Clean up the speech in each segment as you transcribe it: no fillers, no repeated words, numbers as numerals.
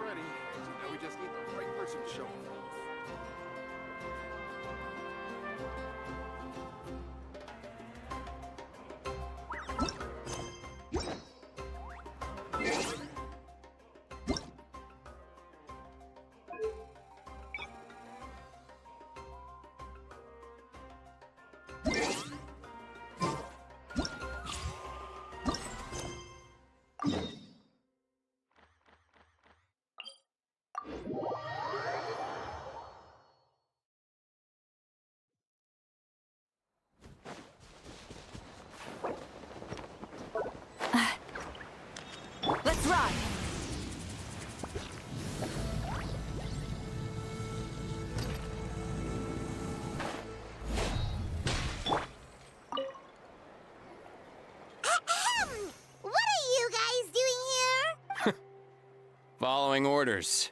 ready. Now we just need the right person to show up. Let's run! What are you guys doing here? Following orders.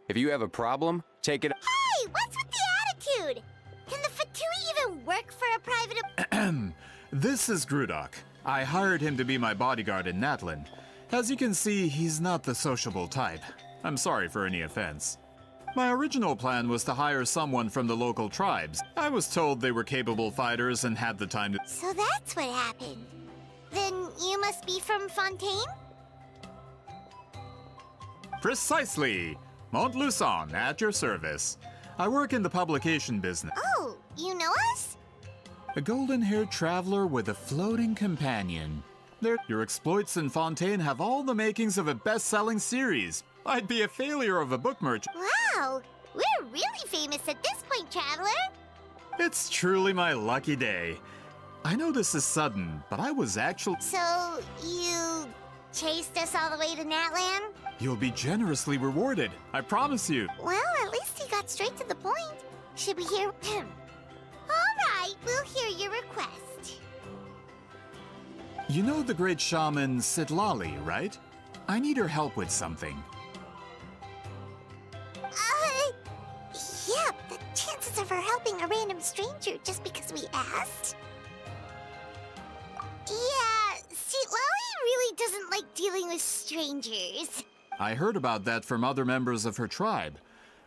If you have a problem, take it. Hey, what's with the attitude? Can the Fatui even work for a private... This is Grudok. I hired him to be my bodyguard in Natlin. As you can see, he's not the sociable type. I'm sorry for any offense. My original plan was to hire someone from the local tribes. I was told they were capable fighters and had the time to... So that's what happened. Then you must be from Fontaine? Precisely! Montluçon, at your service. I work in the publication business. Oh, you know us? A golden-haired traveler with a floating companion. Your exploits in Fontaine have all the makings of a best-selling series. I'd be a failure of a book merchant. Wow, we're really famous at this point, Traveler. It's truly my lucky day. I know this is sudden, but I was actually... So, you chased us all the way to Natlan? You'll be generously rewarded, I promise you. Well, at least he got straight to the point. Should we hear him? All right, we'll hear your request. You know the great shaman Citlali, right? I need her help with something. Yeah, the chances of her helping a random stranger just because we asked? Yeah, Citlali really doesn't like dealing with strangers. I heard about that from other members of her tribe.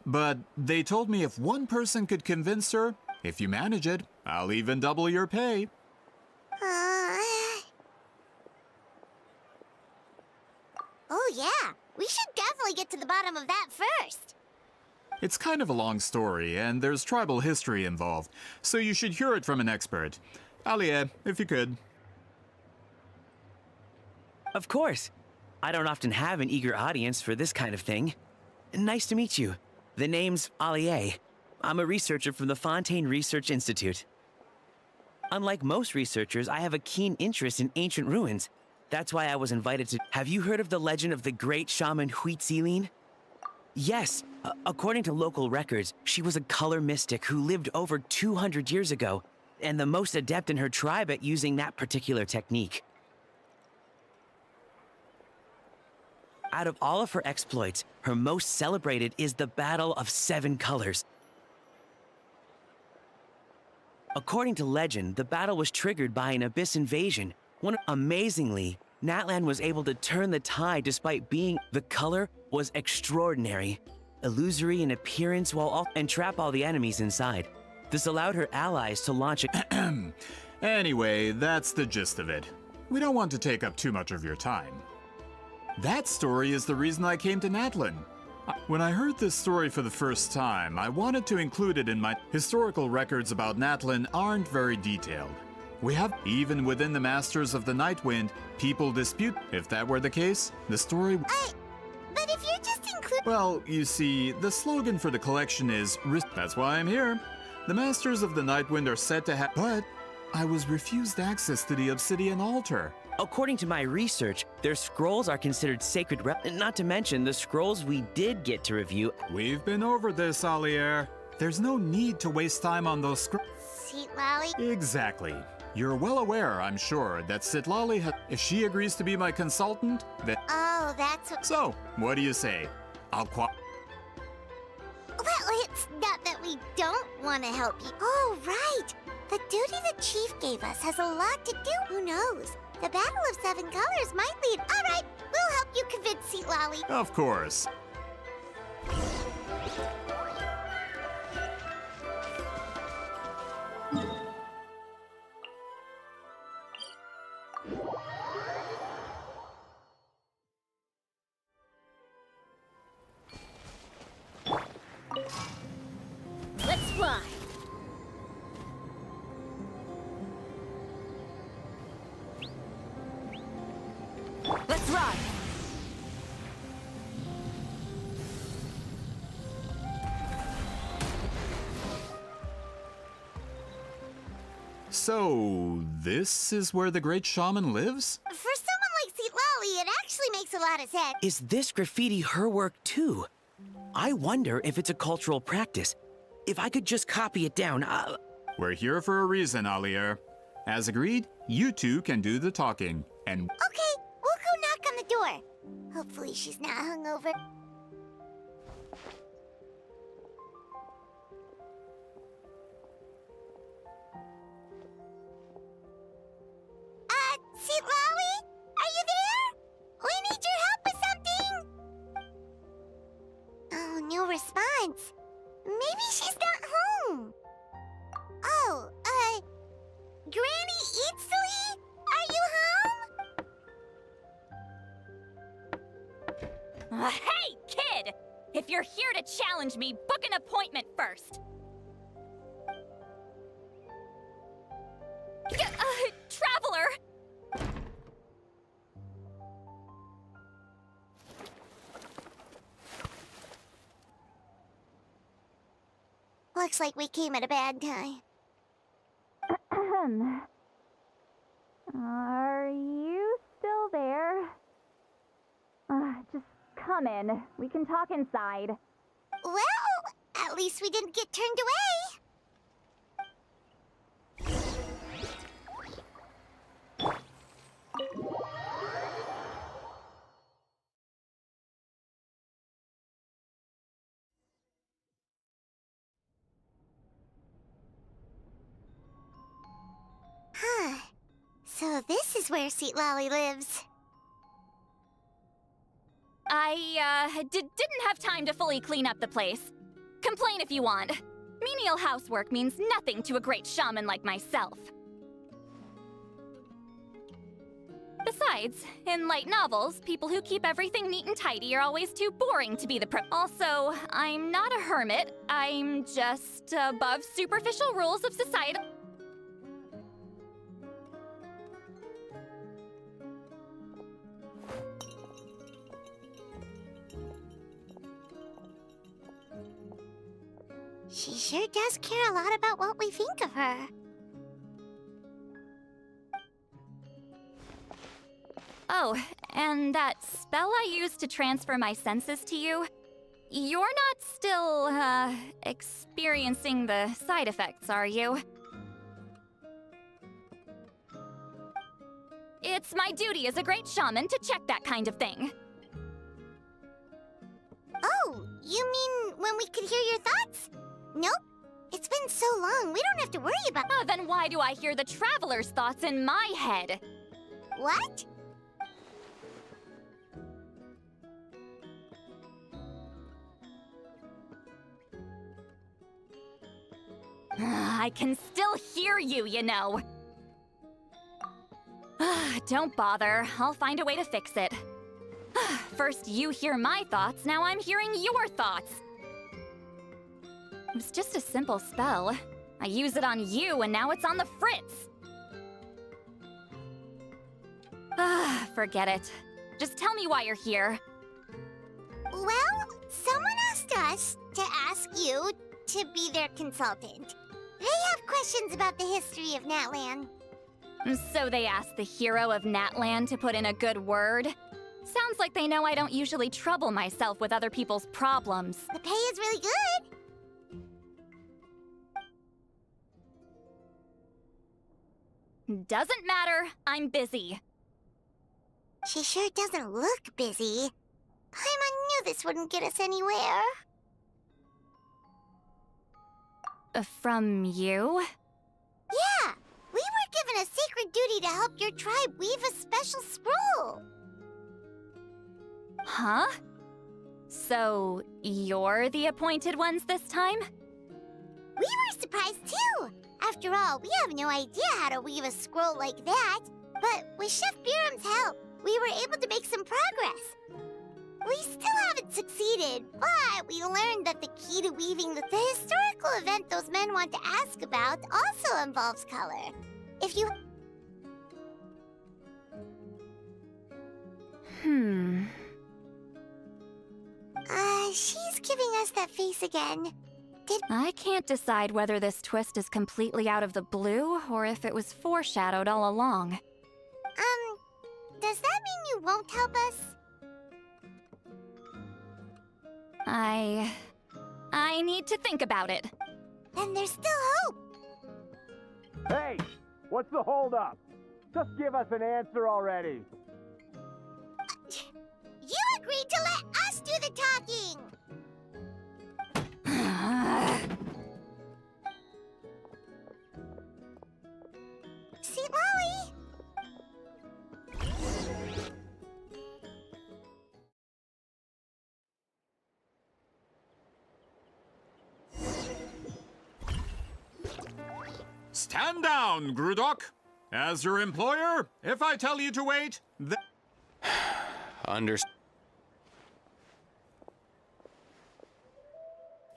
But they told me if one person could convince her, if you manage it, I'll even double your pay. Oh yeah, we should definitely get to the bottom of that first. It's kind of a long story, and there's tribal history involved, so you should hear it from an expert. Alie, if you could. Of course. I don't often have an eager audience for this kind of thing. Nice to meet you. The name's Alie. I'm a researcher from the Fontaine Research Institute. Unlike most researchers, I have a keen interest in ancient ruins. That's why I was invited to... Have you heard of the legend of the great shaman Citlali? Yes. According to local records, she was a color mystic who lived over 200 years ago, and the most adept in her tribe at using that particular technique. Out of all of her exploits, her most celebrated is the Battle of Seven Colors. According to legend, the battle was triggered by an abyss invasion. Amazingly, Natlan was able to turn the tide despite being... The color was extraordinary, illusory in appearance and trap all the enemies inside. This allowed her allies to launch a... Anyway, that's the gist of it. We don't want to take up too much of your time. That story is the reason I came to Natlin. When I heard this story for the first time, I wanted to include it in my... Historical records about Natlin aren't very detailed. We have, even within the Masters of the Nightwind, people dispute. If that were the case, the story... But if you're just including... Well, you see, the slogan for the collection is... That's why I'm here. The Masters of the Nightwind are said to have... But I was refused access to the Obsidian Altar. According to my research, their scrolls are considered sacred not to mention the scrolls we did get to review. We've been over this, Alier. There's no need to waste time on those scrolls. Citlali? Exactly. You're well aware, I'm sure, that Citlali has... If she agrees to be my consultant, then... Oh, that's what... So, what do you say? Well, it's not we don't want to help you. Oh, right. The duty the chief gave us has a lot to do. Who knows? The Battle of Seven Colors might lead. All right, we'll help you convince Citlali. Of course. Let's ride. Let's ride. So, this is where the great shaman lives? For someone like Citlali, it actually makes a lot of sense. Is this graffiti her work too? I wonder if it's a cultural practice. If I could just copy it down, We're here for a reason, Alier. As agreed, you two can do the talking. And Okay, we'll go knock on the door. Hopefully she's not hungover. Citlali? Are you there? We need your help with something! Oh, no response. Maybe she's not home. Oh, Granny Citlali? Are you home? Hey, kid! If you're here to challenge me, book an appointment first. Traveler! Looks like we came at a bad time. Are you still there? Just come in. We can talk inside. Well, at least we didn't get turned away. Huh. So this is where Citlali lives. I, didn't have time to fully clean up the place. Complain if you want. Menial housework means nothing to a great shaman like myself. Besides, in light novels, people who keep everything neat and tidy are always too boring to be the pro- Also, I'm not a hermit. I'm just above superficial rules of society. She sure does care a lot about what we think of her. Oh, and that spell I used to transfer my senses to you, you're not still, experiencing the side effects, are you? It's my duty as a great shaman to check that kind of thing. Oh, you mean when we could hear your thoughts? Nope. It's been so long, we don't have to worry about... Then why do I hear the traveler's thoughts in my head? What? I can still hear you, you know. Don't bother. I'll find a way to fix it. First you hear my thoughts, now I'm hearing your thoughts. It was just a simple spell. I use it on you, and now it's on the Fritz. Forget it. Just tell me why you're here. Well, someone asked us to ask you to be their consultant. They have questions about the history of Natlan. So they asked the hero of Natlan to put in a good word? Sounds like they know I don't usually trouble myself with other people's problems. The pay is really good. Doesn't matter, I'm busy. She sure doesn't look busy. Paimon knew this wouldn't get us anywhere. From you? Yeah, we were given a sacred duty to help your tribe weave a special scroll. Huh? So, you're the appointed ones this time? We were surprised too. After all, we have no idea how to weave a scroll like that. But with Chef Biram's help, we were able to make some progress. We still haven't succeeded, but we learned that the key to weaving the historical event those men want to ask about also involves color. If you... She's giving us that face again. I can't decide whether this twist is completely out of the blue or if it was foreshadowed all along. Does that mean you won't help us? I need to think about it. Then there's still hope. Hey, what's the holdup? Just give us an answer already. You agreed to let us do the talking! Citlali! Stand down, Grudok. As your employer, if I tell you to wait, then...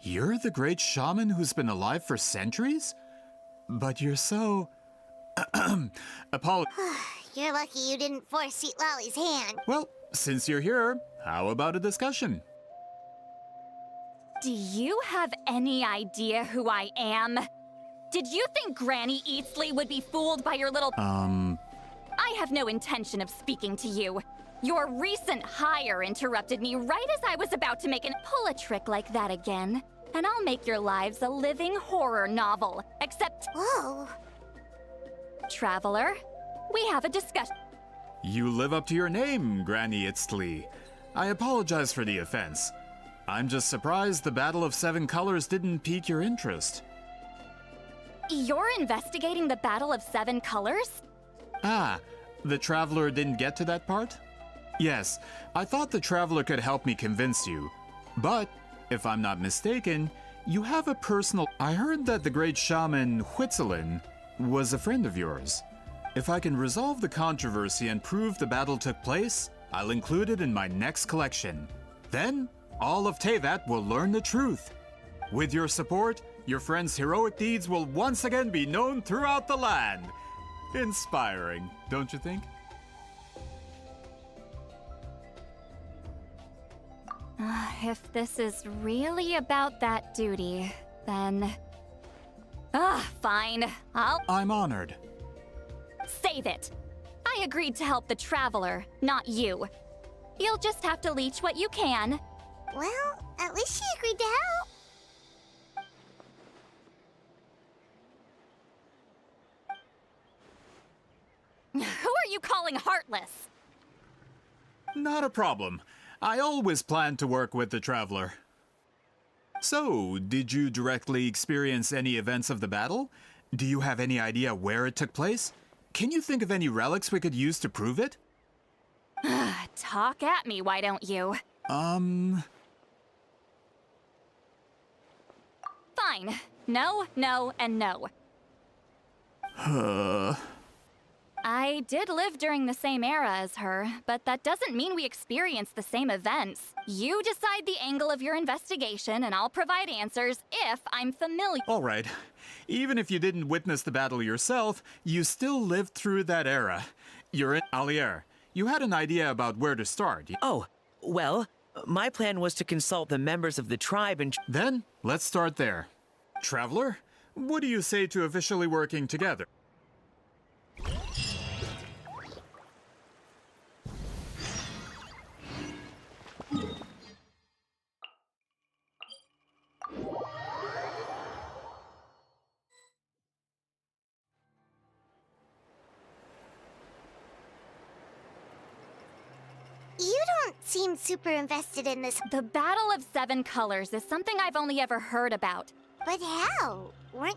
You're the great shaman who's been alive for centuries? But you're so... You're lucky you didn't force Citlali's hand. Well, since you're here, how about a discussion? Do you have any idea who I am? Did you think Granny Eatsley would be fooled by your little... I have no intention of speaking to you. Your recent hire interrupted me right as I was about to make an... Pull a trick like that again, and I'll make your lives a living horror novel. Except... Whoa. Traveler, we have a discussion. You live up to your name, Granny Itztli. I apologize for the offense. I'm just surprised the Battle of Seven Colors didn't pique your interest. You're investigating the Battle of Seven Colors? Ah, the Traveler didn't get to that part? Yes, I thought the Traveler could help me convince you. But, if I'm not mistaken, you have a personal... I heard that the great shaman Huitzilin was a friend of yours. If I can resolve the controversy and prove the battle took place, I'll include it in my next collection. Then, all of Teyvat will learn the truth. With your support, your friend's heroic deeds will once again be known throughout the land. Inspiring, don't you think? If this is really about that duty, then... fine. I'm honored. Save it. I agreed to help the Traveler, not you. You'll just have to leech what you can. Well, at least she agreed to help. Who are you calling heartless? Not a problem. I always plan to work with the Traveler. So, did you directly experience any events of the battle? Do you have any idea where it took place? Can you think of any relics we could use to prove it? Talk at me, why don't you? Fine. No, no, and no. I did live during the same era as her, but that doesn't mean we experienced the same events. You decide the angle of your investigation, and I'll provide answers if I'm familiar. All right. Even if you didn't witness the battle yourself, you still lived through that era. You're in Alier. You had an idea about where to start. Oh, well, my plan was to consult the members of the tribe and... Then, let's start there. Traveler, what do you say to officially working together? You don't seem super invested in this. The Battle of Seven Colors is something I've only ever heard about. But how?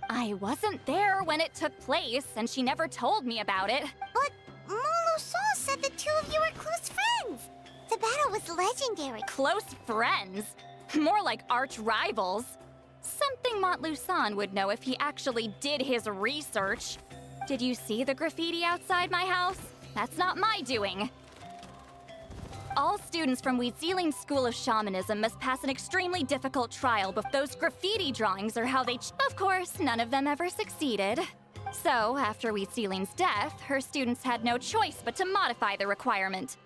I wasn't there when it took place, and she never told me about it. But Molo Sol said the two of you were close friends. The battle was legendary. Close friends? More like arch rivals. Something Montluçon would know if he actually did his research. Did you see the graffiti outside my house? That's not my doing. All students from Weetziling's School of Shamanism must pass an extremely difficult trial, but those graffiti drawings are how they Of course, none of them ever succeeded. So, after Weetziling's death, her students had no choice but to modify the requirement.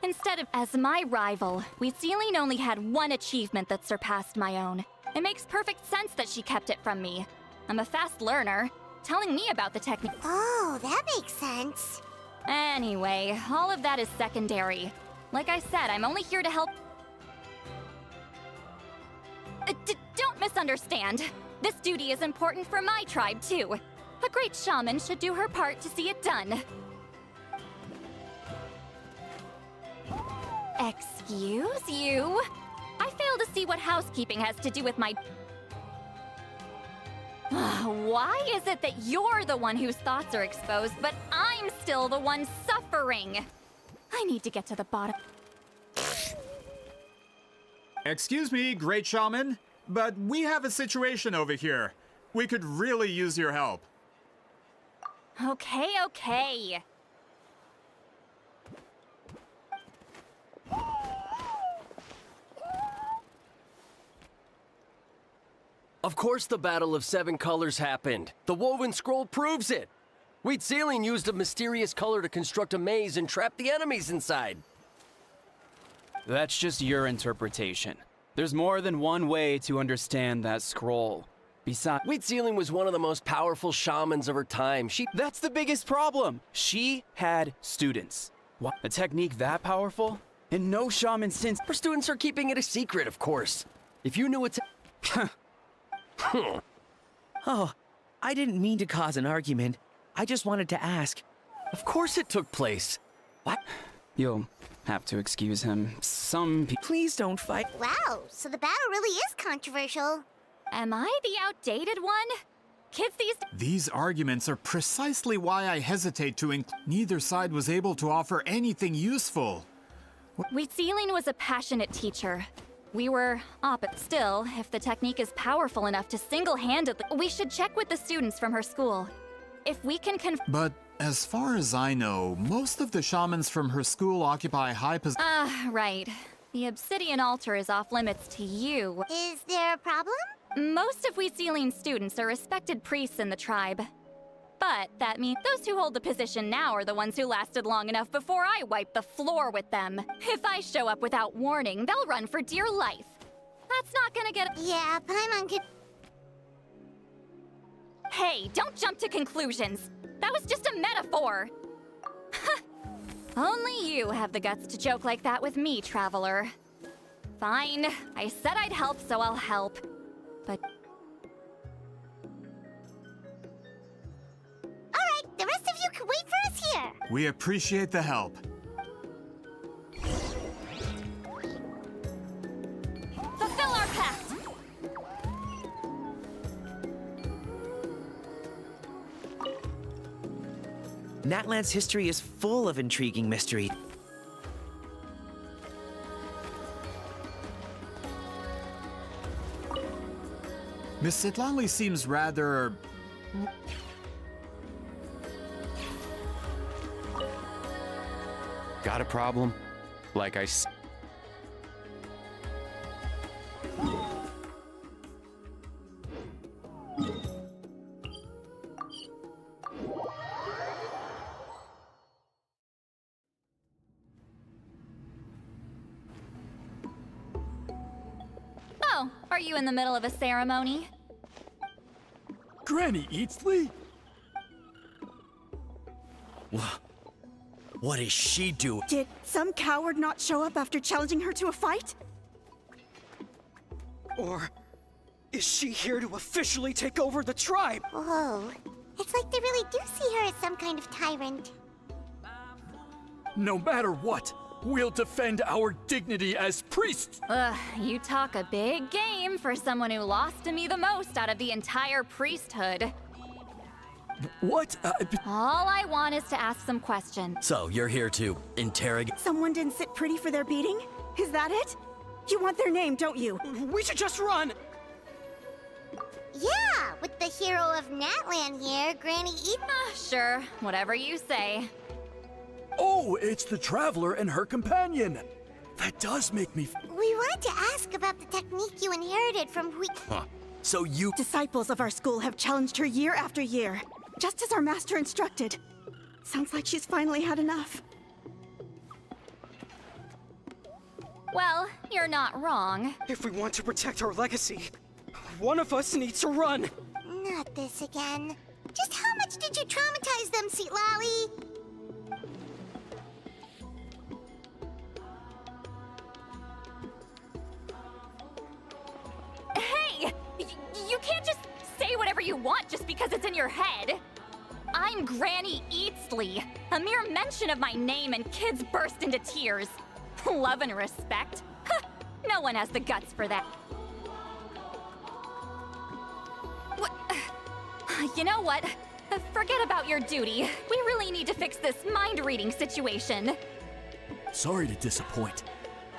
Instead of as my rival, Weetziling only had one achievement that surpassed my own. It makes perfect sense that she kept it from me. I'm a fast learner. Telling me about the technique. Oh, that makes sense. Anyway, all of that is secondary. Like I said, I'm only here to help. Don't misunderstand. This duty is important for my tribe, too. A great shaman should do her part to see it done. Excuse you? I fail to see what housekeeping has to do with my... Why is it that you're the one whose thoughts are exposed, but I'm still the one suffering? I need to get to the bottom. Excuse me, Great Shaman, but we have a situation over here. We could really use your help. Okay. Of course the Battle of Seven Colors happened. The woven scroll proves it. Weetzilin used a mysterious color to construct a maze and trap the enemies inside. That's just your interpretation. There's more than one way to understand that scroll. Besides, Weetzilin was one of the most powerful shamans of her time. That's the biggest problem. She had students. What? A technique that powerful? And no shaman since... Her students are keeping it a secret, of course. If you knew it's... Oh, I didn't mean to cause an argument. I just wanted to ask. Of course it took place. What? You'll have to excuse him. Some people... Please don't fight. Wow, so the battle really is controversial. Am I the outdated one? Kids These arguments are precisely why I hesitate to Neither side was able to offer anything useful. Weetzilin was a passionate teacher. We were but still, if the technique is powerful enough to single-handedly, we should check with the students from her school. If we can But as far as I know, most of the shamans from her school occupy high positions. Right. The obsidian altar is off limits to you. Is there a problem? Most of Weetzilin's students are respected priests in the tribe. But that means those who hold the position now are the ones who lasted long enough before I wipe the floor with them. If I show up without warning, they'll run for dear life. That's not gonna get... Yeah, Paimon could... Hey, don't jump to conclusions. That was just a metaphor. Only you have the guts to joke like that with me, traveler. Fine. I said I'd help, so I'll help. But... Alright, the rest of you can wait for us here. We appreciate the help. Fulfill our pact! Natlan's history is full of intriguing mystery. Miss Citlali seems rather... Got a problem? Like I Oh, are you in the middle of a ceremony? Granny Eatsley? What is she doing? Did some coward not show up after challenging her to a fight? Or is she here to officially take over the tribe? Whoa. It's like they really do see her as some kind of tyrant. No matter what, We'll defend our dignity as priests. Ugh, you talk a big game for someone who lost to me the most out of the entire priesthood. What? All I want is to ask some questions. So, you're here to interrogate? Someone didn't sit pretty for their beating? Is that it? You want their name, don't you? We should just run! Yeah, with the hero of Natlan here, Granny Sure, whatever you say. Oh, it's the Traveler and her companion. That does make me... We wanted to ask about the technique you inherited from Huh. So you... Disciples of our school have challenged her year after year, just as our master instructed. Sounds like she's finally had enough. Well, you're not wrong. If we want to protect our legacy, one of us needs to run! Not this again. Just how much did you traumatize them, Citlali? Hey! You can't just say whatever you want just because it's in your head. I'm Granny Eatsley. A mere mention of my name and kids burst into tears. Love and respect? No one has the guts for that. You know what? Forget about your duty. We really need to fix this mind-reading situation. Sorry to disappoint,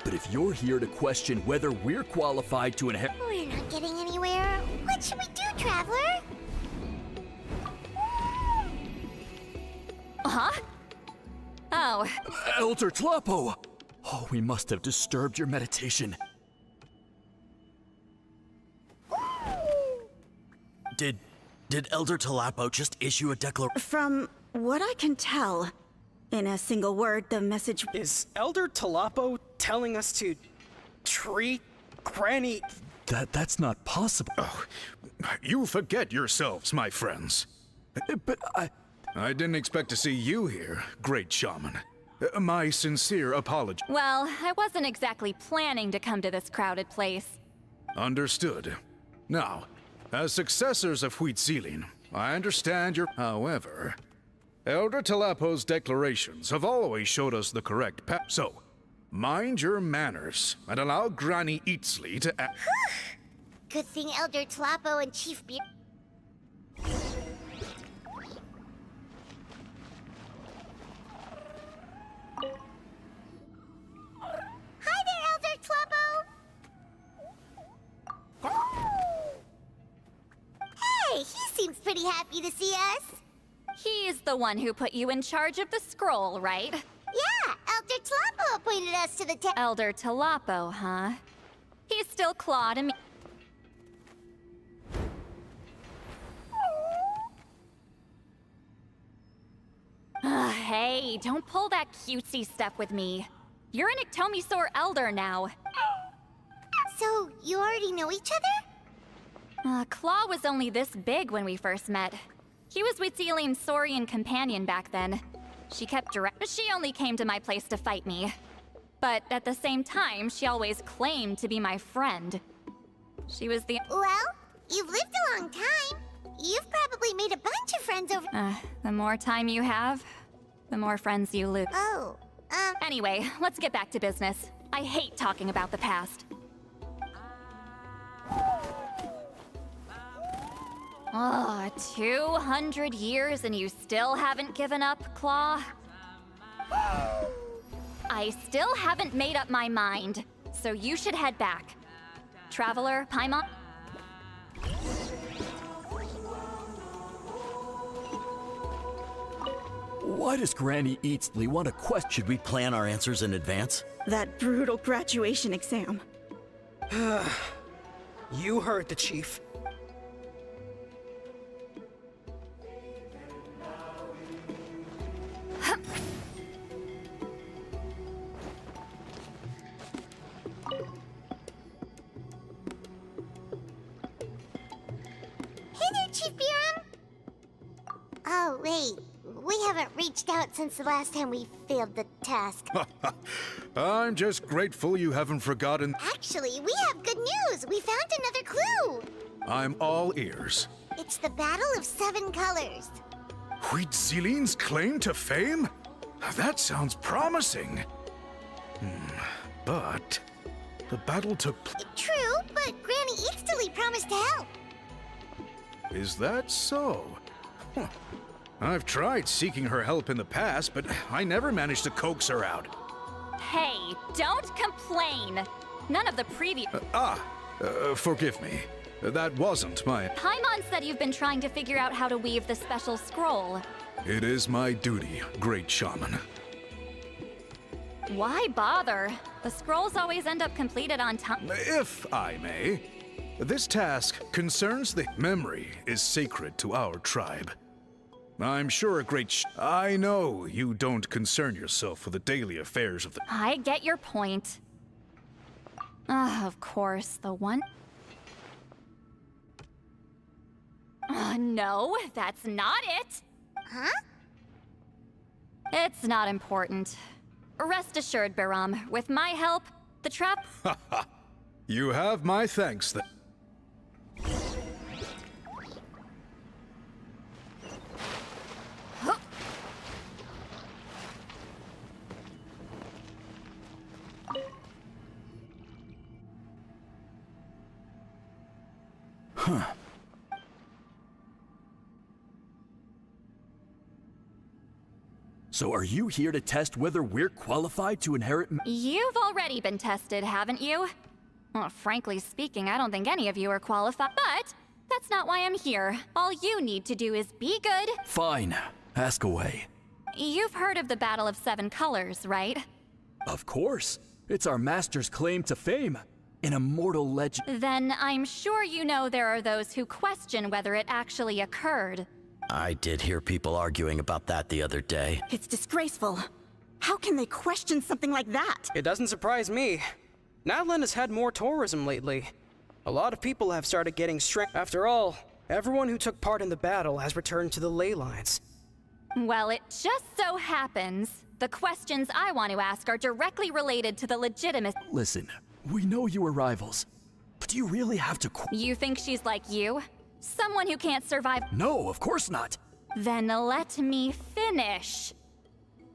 but if you're here to question whether we're qualified to inherit... We're not getting anywhere. What should we do, Traveler? Huh? Oh. Elder Tlapo! Oh, we must have disturbed your meditation. Did Elder Tlapo just issue a declaration? From what I can tell, in a single word, the message... Is Elder Tlapo telling us to treat Granny... That's not possible. Oh, you forget yourselves, my friends. But I didn't expect to see you here, great shaman. My sincere apology. Well, I wasn't exactly planning to come to this crowded place. Understood. Now, as successors of Huitzilin, I understand your... However, Elder Tlapo's declarations have always showed us the correct path. So, mind your manners and allow Granny Eatsley to act... Good thing Elder Tlapo and Chief Beer... Hi there, Elder Tlapo! Hey, he seems pretty happy to see us. He's the one who put you in charge of the scroll, right? Yeah, Elder Tlapo appointed us to the Elder Tlapo, huh? He's still Claw to me. Hey, don't pull that cutesy step with me. You're an Ictomisaur Elder now. So, you already know each other? Claw was only this big when we first met. He was Huitzilin's Saurian companion back then. She only came to my place to fight me. But at the same time, she always claimed to be my friend. She was the... Well, you've lived a long time. You've probably made a bunch of friends over... the more time you have, the more friends you lose. Oh, Anyway, let's get back to business. I hate talking about the past. 200 years and you still haven't given up, Claw? I still haven't made up my mind, so you should head back. Traveler, Paimon? why does Granny Eatsley want to question? Should we plan our answers in advance? That brutal graduation exam. You heard the chief. Hey there, Chief Biram! Oh, wait. We haven't reached out since the last time we failed the task. I'm just grateful you haven't forgotten. Actually, we have good news! We found another clue! I'm all ears. It's the Battle of 7 Colors. Huitzilin's claim to fame? That sounds promising. But the battle took True, but Granny Citlali promised to help. Is that so? Huh. I've tried seeking her help in the past, but I never managed to coax her out. Hey, don't complain. None of the previous... Forgive me. That wasn't my... Paimon said you've been trying to figure out how to weave the special scroll. It is my duty, great shaman. Why bother? The scrolls always end up completed on time. If I may, this task concerns the memory is sacred to our tribe. I'm sure a I know you don't concern yourself with the daily affairs of the... I get your point. Of course, the one... no, that's not it. Huh? It's not important. Rest assured, Biram, with my help, the trap... You have my thanks then. Huh. So are you here to test whether we're qualified to inherit... You've already been tested, haven't you? Well, frankly speaking, I don't think any of you are qualified, but that's not why I'm here. All you need to do is be good. Fine. Ask away. You've heard of the Battle of Seven Colors, right? Of course. It's our master's claim to fame. An immortal legend. Then I'm sure you know there are those who question whether it actually occurred. I did hear people arguing about that the other day. It's disgraceful. How can they question something like that? It doesn't surprise me. Natlan has had more tourism lately. A lot of people have started getting strict. After all, everyone who took part in the battle has returned to the ley lines. Well, it just so happens the questions I want to ask are directly related to the legitimacy. Listen, we know you were rivals, but do you really have to You think she's like you? Someone who can't survive? No, of course not. Then let me finish.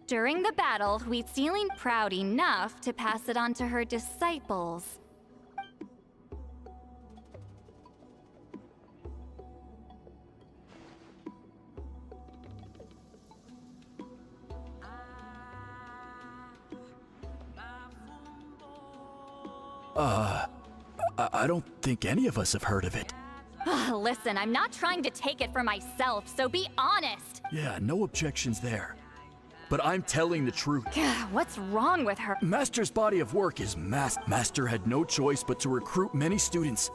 During the battle, Citlali proud enough to pass it on to her disciples. I don't think any of us have heard of it. Listen, I'm not trying to take it for myself, so be honest. Yeah, no objections there. But I'm telling the truth. What's wrong with her? Master's body of work is Master had no choice but to recruit many students.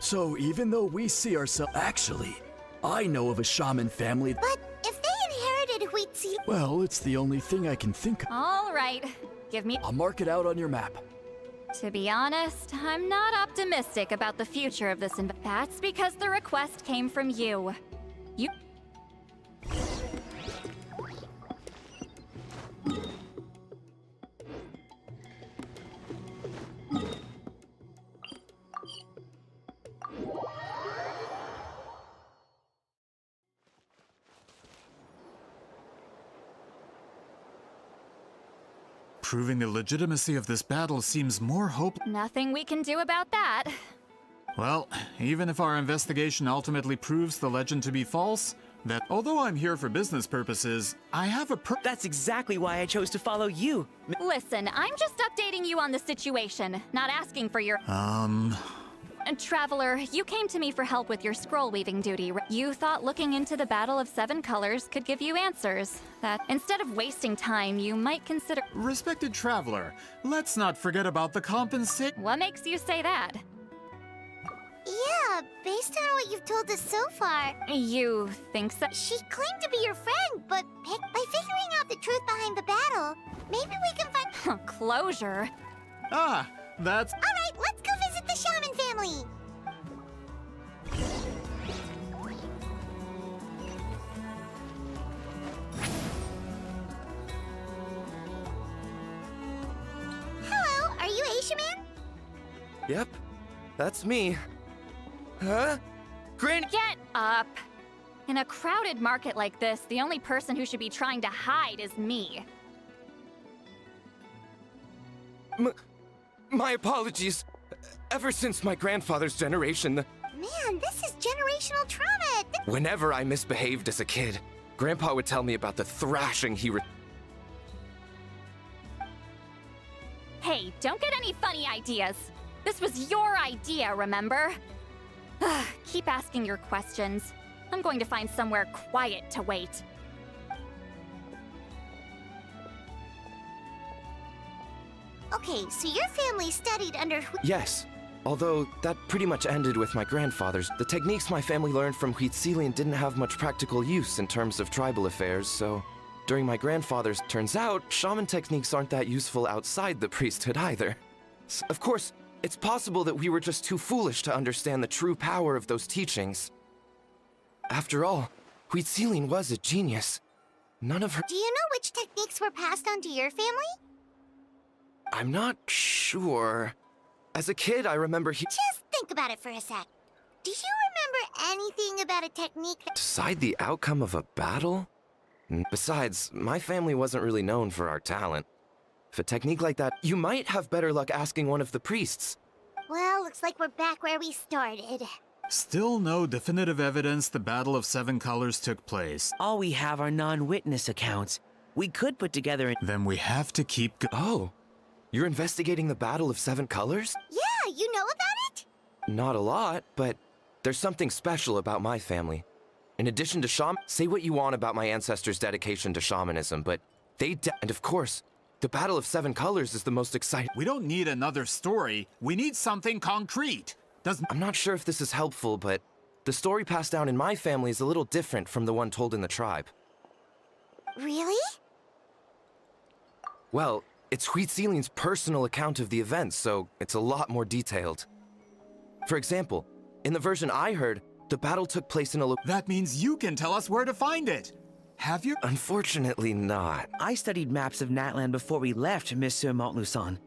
So even though we see ourselves... Actually, I know of a shaman family... But if they inherited Citlali... Well, it's the only thing I can think of. All right, give me... I'll mark it out on your map. To be honest, I'm not optimistic about the future of this That's because the request came from you. You... Proving the legitimacy of this battle seems more hopeless. Nothing we can do about that. Well, even if our investigation ultimately proves the legend to be false, that although I'm here for business purposes, I have a That's exactly why I chose to follow you. Listen, I'm just updating you on the situation, not asking for your... Traveler, you came to me for help with your scroll weaving duty. You thought looking into the Battle of Seven Colors could give you answers. That instead of wasting time, you might consider... Respected Traveler, let's not forget about the compensation. What makes you say that? Yeah, based on what you've told us so far. You think so? She claimed to be your friend, but by figuring out the truth behind the battle, maybe we can find... Closure? Ah, that's... Alright, let's go visit the shaman family! Hello, are you a shaman? Yep, that's me. Huh? Granny! Get up! In a crowded market like this, the only person who should be trying to hide is me. My apologies. Ever since my grandfather's generation, Man, this is generational trauma. whenever I misbehaved as a kid, Grandpa would tell me about the thrashing he Hey, don't get any funny ideas. This was your idea, remember? Keep asking your questions. I'm going to find somewhere quiet to wait. Okay, so your family studied under Yes, although that pretty much ended with my grandfather's. The techniques my family learned from Citlali didn't have much practical use in terms of tribal affairs, so during my grandfather's, turns out shaman techniques aren't that useful outside the priesthood either. Of course, it's possible that we were just too foolish to understand the true power of those teachings. After all, Citlali was a genius. None of her— Do you know which techniques were passed on to your family? I'm not sure. As a kid, I remember Just think about it for a sec. Do you remember anything about a technique that— decide the outcome of a battle? Besides, my family wasn't really known for our talent. If a technique like that, you might have better luck asking one of the priests. Well, looks like we're back where we started. Still no definitive evidence the Battle of Seven Colors took place. All we have are non-witness accounts. We could put together Then we have to keep Oh, you're investigating the Battle of Seven Colors? Yeah, you know about it? Not a lot, but there's something special about my family. In addition to say what you want about my ancestors' dedication to shamanism, but and of course, the Battle of Seven Colors is the most exciting— We don't need another story. We need something concrete. I'm not sure if this is helpful, but the story passed down in my family is a little different from the one told in the tribe. Really? Well, it's Citlali's personal account of the events, so it's a lot more detailed. For example, in the version I heard, the battle took place in a That means you can tell us where to find it. Have you? Unfortunately not. I studied maps of Natlan before we left, Monsieur Montluçon.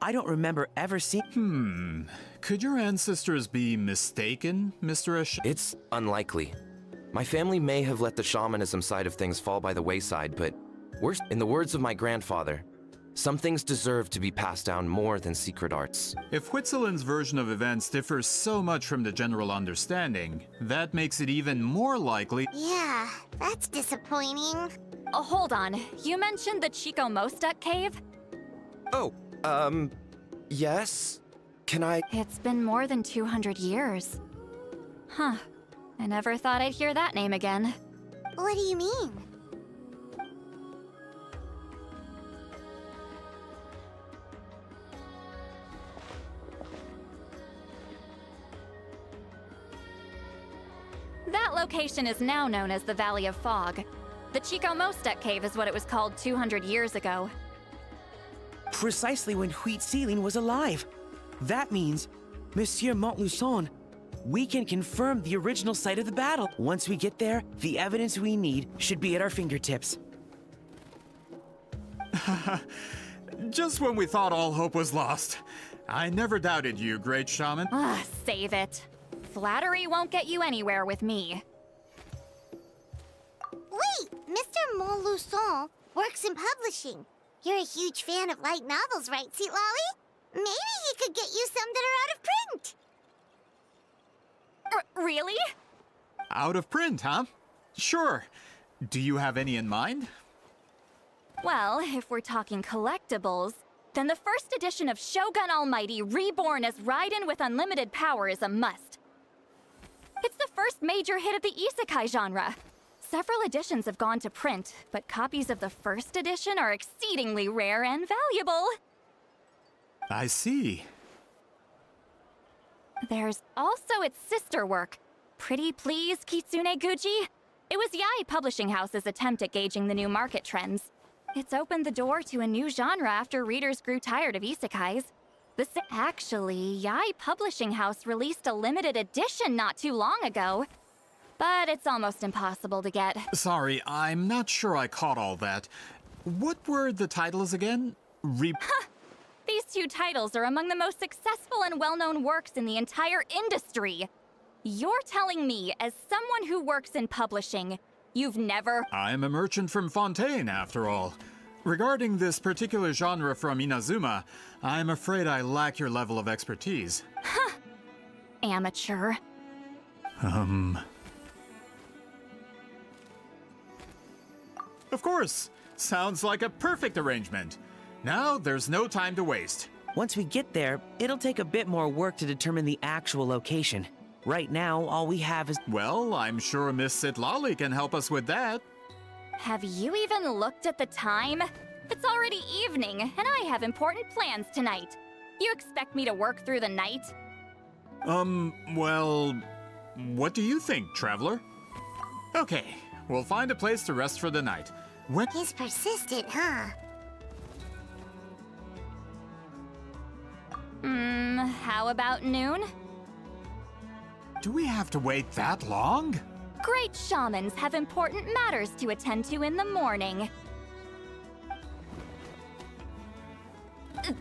I don't remember ever seeing— Could your ancestors be mistaken, Mr. It's unlikely. My family may have let the shamanism side of things fall by the wayside, but in the words of my grandfather, some things deserve to be passed down more than secret arts. If Whitzelin's version of events differs so much from the general understanding, that makes it even more likely— Yeah, that's disappointing. Oh, hold on. You mentioned the Chico Mostek cave? Oh, yes? Can I— It's been more than 200 years. Huh. I never thought I'd hear that name again. What do you mean? That location is now known as the Valley of Fog. The Chico Mostek cave is what it was called 200 years ago. precisely when Citlali was alive. That means, Monsieur Montluçon, we can confirm the original site of the battle. Once we get there, the evidence we need should be at our fingertips. Just when we thought all hope was lost. I never doubted you, great shaman. Save it. Flattery won't get you anywhere with me. Wait, Mr. Montluçon works in publishing. You're a huge fan of light novels, right, Citlali? Maybe he could get you some that are out of print. Really? Out of print, huh? Sure. Do you have any in mind? Well, if we're talking collectibles, then the first edition of Shogun Almighty reborn as Raiden with unlimited power is a must. It's the first major hit of the isekai genre. Several editions have gone to print, but copies of the first edition are exceedingly rare and valuable. I see. There's also its sister work, Pretty Please Kitsune Guji. It was Yae Publishing House's attempt at gauging the new market trends. It's opened the door to a new genre after readers grew tired of isekais. Actually, Yae Publishing House released a limited edition not too long ago, but it's almost impossible to get. Sorry, I'm not sure I caught all that. What were the titles again? These two titles are among the most successful and well-known works in the entire industry. You're telling me, as someone who works in publishing, you've never— I'm a merchant from Fontaine, after all. Regarding this particular genre from Inazuma, I'm afraid I lack your level of expertise. Amateur. Of course! Sounds like a perfect arrangement. Now, there's no time to waste. Once we get there, it'll take a bit more work to determine the actual location. Right now, all we have is... Well, I'm sure Miss Citlali can help us with that. Have you even looked at the time? It's already evening, and I have important plans tonight. You expect me to work through the night? Well, what do you think, Traveler? Okay, we'll find a place to rest for the night. He's persistent, huh? How about noon? Do we have to wait that long? Great shamans have important matters to attend to in the morning.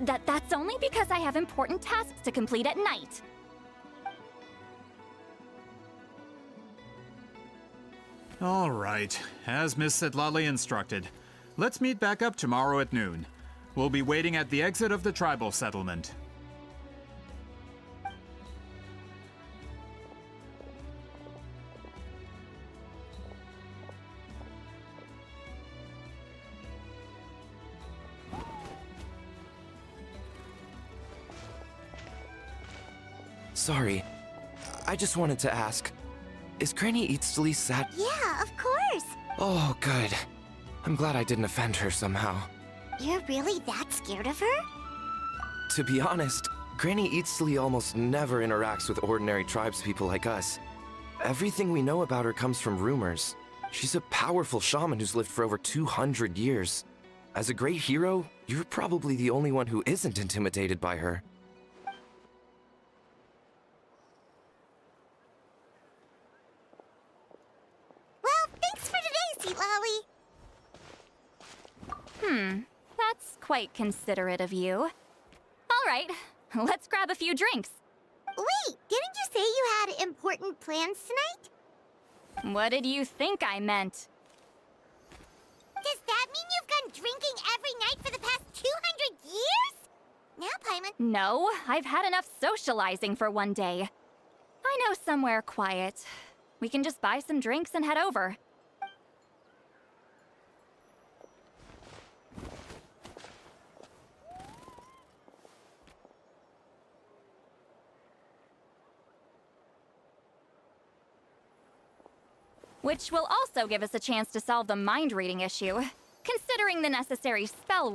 That's only because I have important tasks to complete at night. All right, as Miss Citlali instructed. Let's meet back up tomorrow at noon. We'll be waiting at the exit of the tribal settlement. Sorry, I just wanted to ask, is Granny Eatsley sad? Yeah, of course! Oh, good. I'm glad I didn't offend her somehow. You're really that scared of her? To be honest, Granny Eatsley almost never interacts with ordinary tribespeople like us. Everything we know about her comes from rumors. She's a powerful shaman who's lived for over 200 years. As a great hero, you're probably the only one who isn't intimidated by her. That's quite considerate of you. All right, let's grab a few drinks. Wait, didn't you say you had important plans tonight? What did you think I meant? Does that mean you've gone drinking every night for the past 200 years? Now, Paimon. No, I've had enough socializing for one day. I know somewhere quiet. We can just buy some drinks and head over. Which will also give us a chance to solve the mind-reading issue, considering the necessary spell...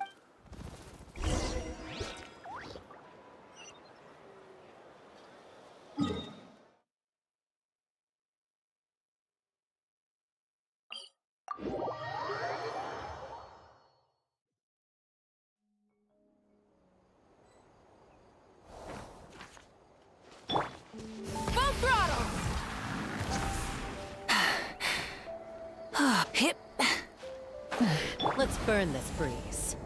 Full throttle! Hip. Let's burn this breeze.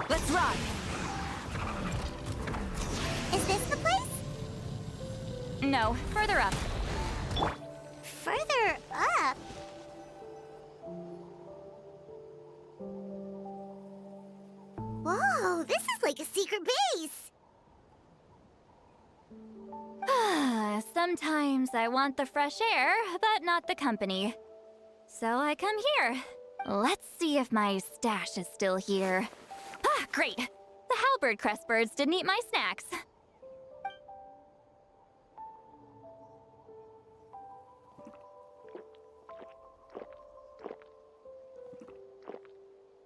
Let's ride! Is this the place? No, further up. Further up? Whoa, this is like a secret base! Sometimes I want the fresh air, but not the company. So I come here. Let's see if my stash is still here. Ah, great! The halberd crest birds didn't eat my snacks.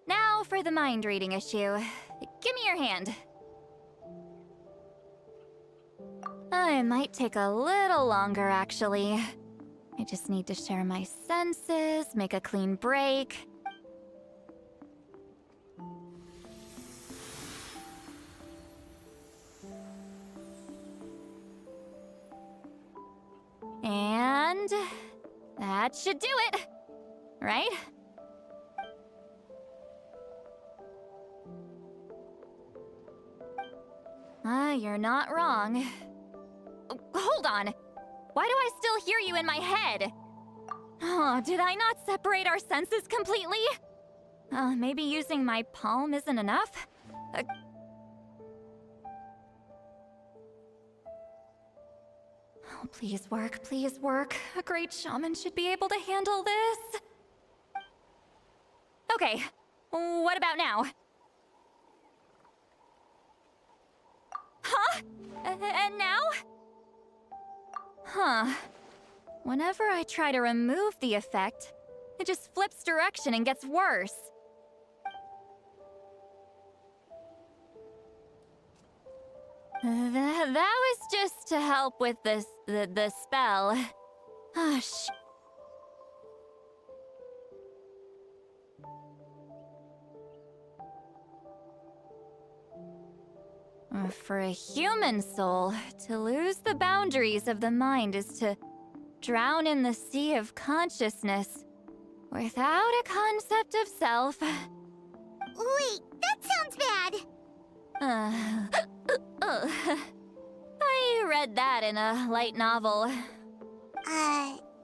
Now for the mind-reading issue. Give me your hand. It might take a little longer, actually. I just need to share my senses, make a clean break. And that should do it, right? You're not wrong. Hold on. Why do I still hear you in my head? Oh, did I not separate our senses completely? Maybe using my palm isn't enough? Oh, please work, please work. A great shaman should be able to handle this. Okay, what about now? Huh? And now? Huh. Whenever I try to remove the effect, it just flips direction and gets worse. That was just to help with the spell. Hush. For a human soul, to lose the boundaries of the mind is to drown in the sea of consciousness without a concept of self. Wait, that sounds bad. I read that in a light novel.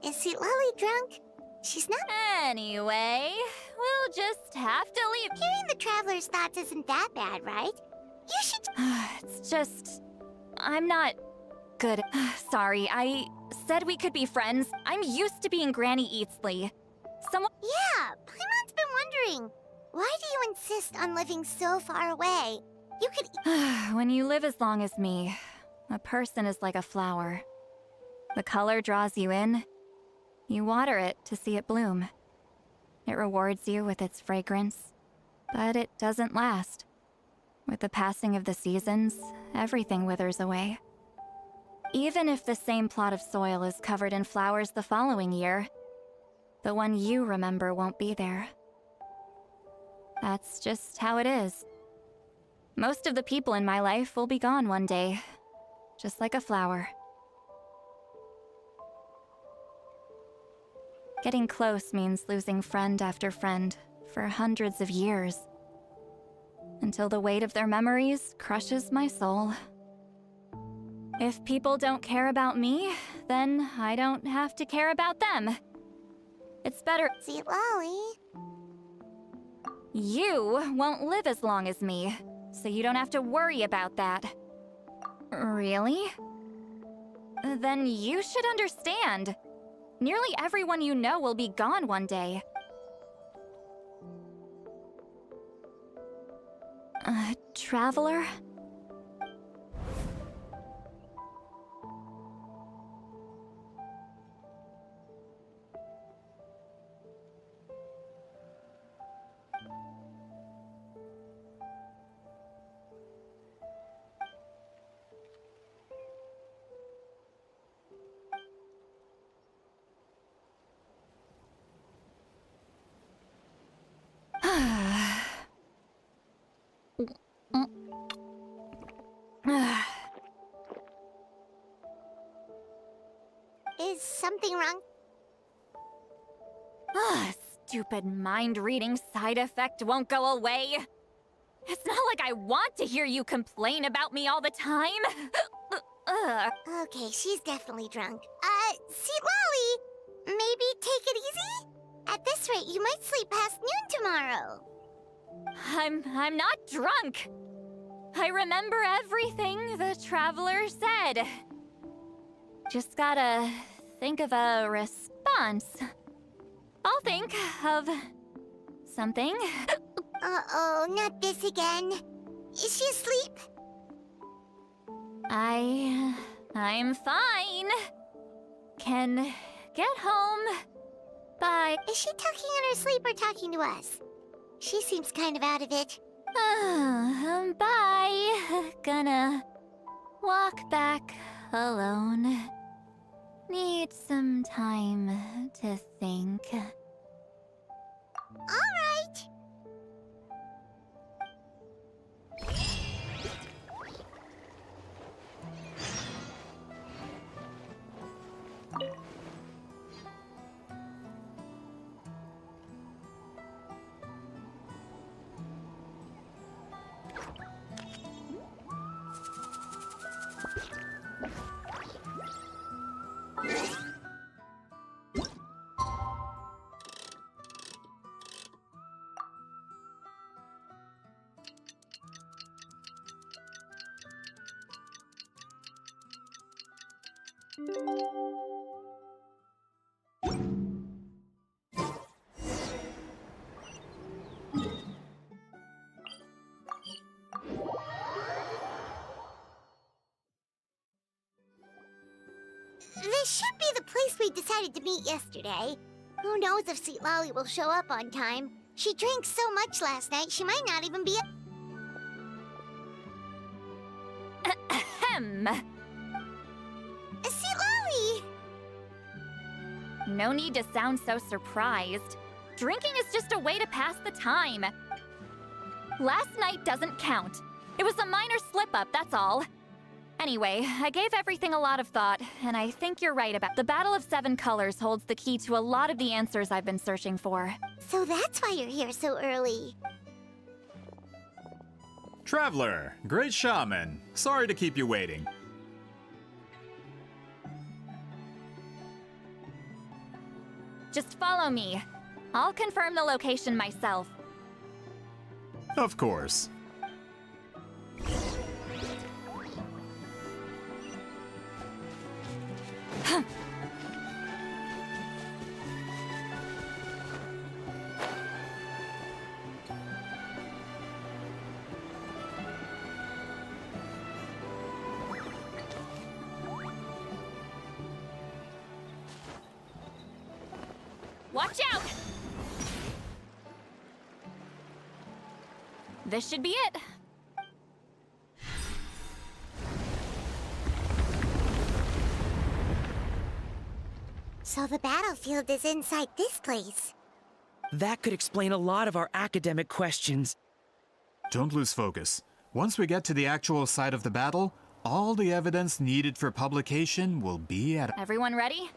Is Citlali drunk? She's not. Anyway, we'll just have to leave. Hearing the Traveler's thoughts isn't that bad, right? You should. It's just... I'm not good. Sorry, I said we could be friends. I'm used to being Granny Eatsley. Someone... Yeah, Paimon's been wondering. Why do you insist on living so far away? You could... When you live as long as me, a person is like a flower. The color draws you in. You water it to see it bloom. It rewards you with its fragrance, but it doesn't last. With the passing of the seasons, everything withers away. Even if the same plot of soil is covered in flowers the following year, the one you remember won't be there. That's just how it is. Most of the people in my life will be gone one day, just like a flower. Getting close means losing friend after friend for hundreds of years, until the weight of their memories crushes my soul. If people don't care about me, then I don't have to care about them. It's better... Citlali. You won't live as long as me, so you don't have to worry about that. Really? Then you should understand. Nearly everyone you know will be gone one day. Traveler? Is something wrong? Stupid mind-reading side effect won't go away. It's not like I want to hear you complain about me all the time. Okay, she's definitely drunk. Citlali, maybe take it easy? At this rate, you might sleep past noon tomorrow. I'm not drunk. I remember everything the Traveler said. Just gotta think of a response. I'll think of something. Uh-oh, not this again. Is she asleep? I'm fine. Can get home. Bye. Is she talking in her sleep or talking to us? She seems kind of out of it. Bye. Gonna walk back alone. Need some time to think. All right. This should be the place we decided to meet yesterday. Who knows if Citlali will show up on time? She drank so much last night, she might not even be Ahem. Citlali! No need to sound so surprised. Drinking is just a way to pass the time. Last night doesn't count. It was a minor slip-up, that's all. Anyway, I gave everything a lot of thought, and I think you're right about the Battle of Seven Colors holds the key to a lot of the answers I've been searching for. So that's why you're here so early. Traveler, great shaman. Sorry to keep you waiting. Just follow me. I'll confirm the location myself. Of course. Watch out! This should be it. So the battlefield is inside this place. That could explain a lot of our academic questions. Don't lose focus. Once we get to the actual site of the battle, all the evidence needed for publication will be at... Everyone ready?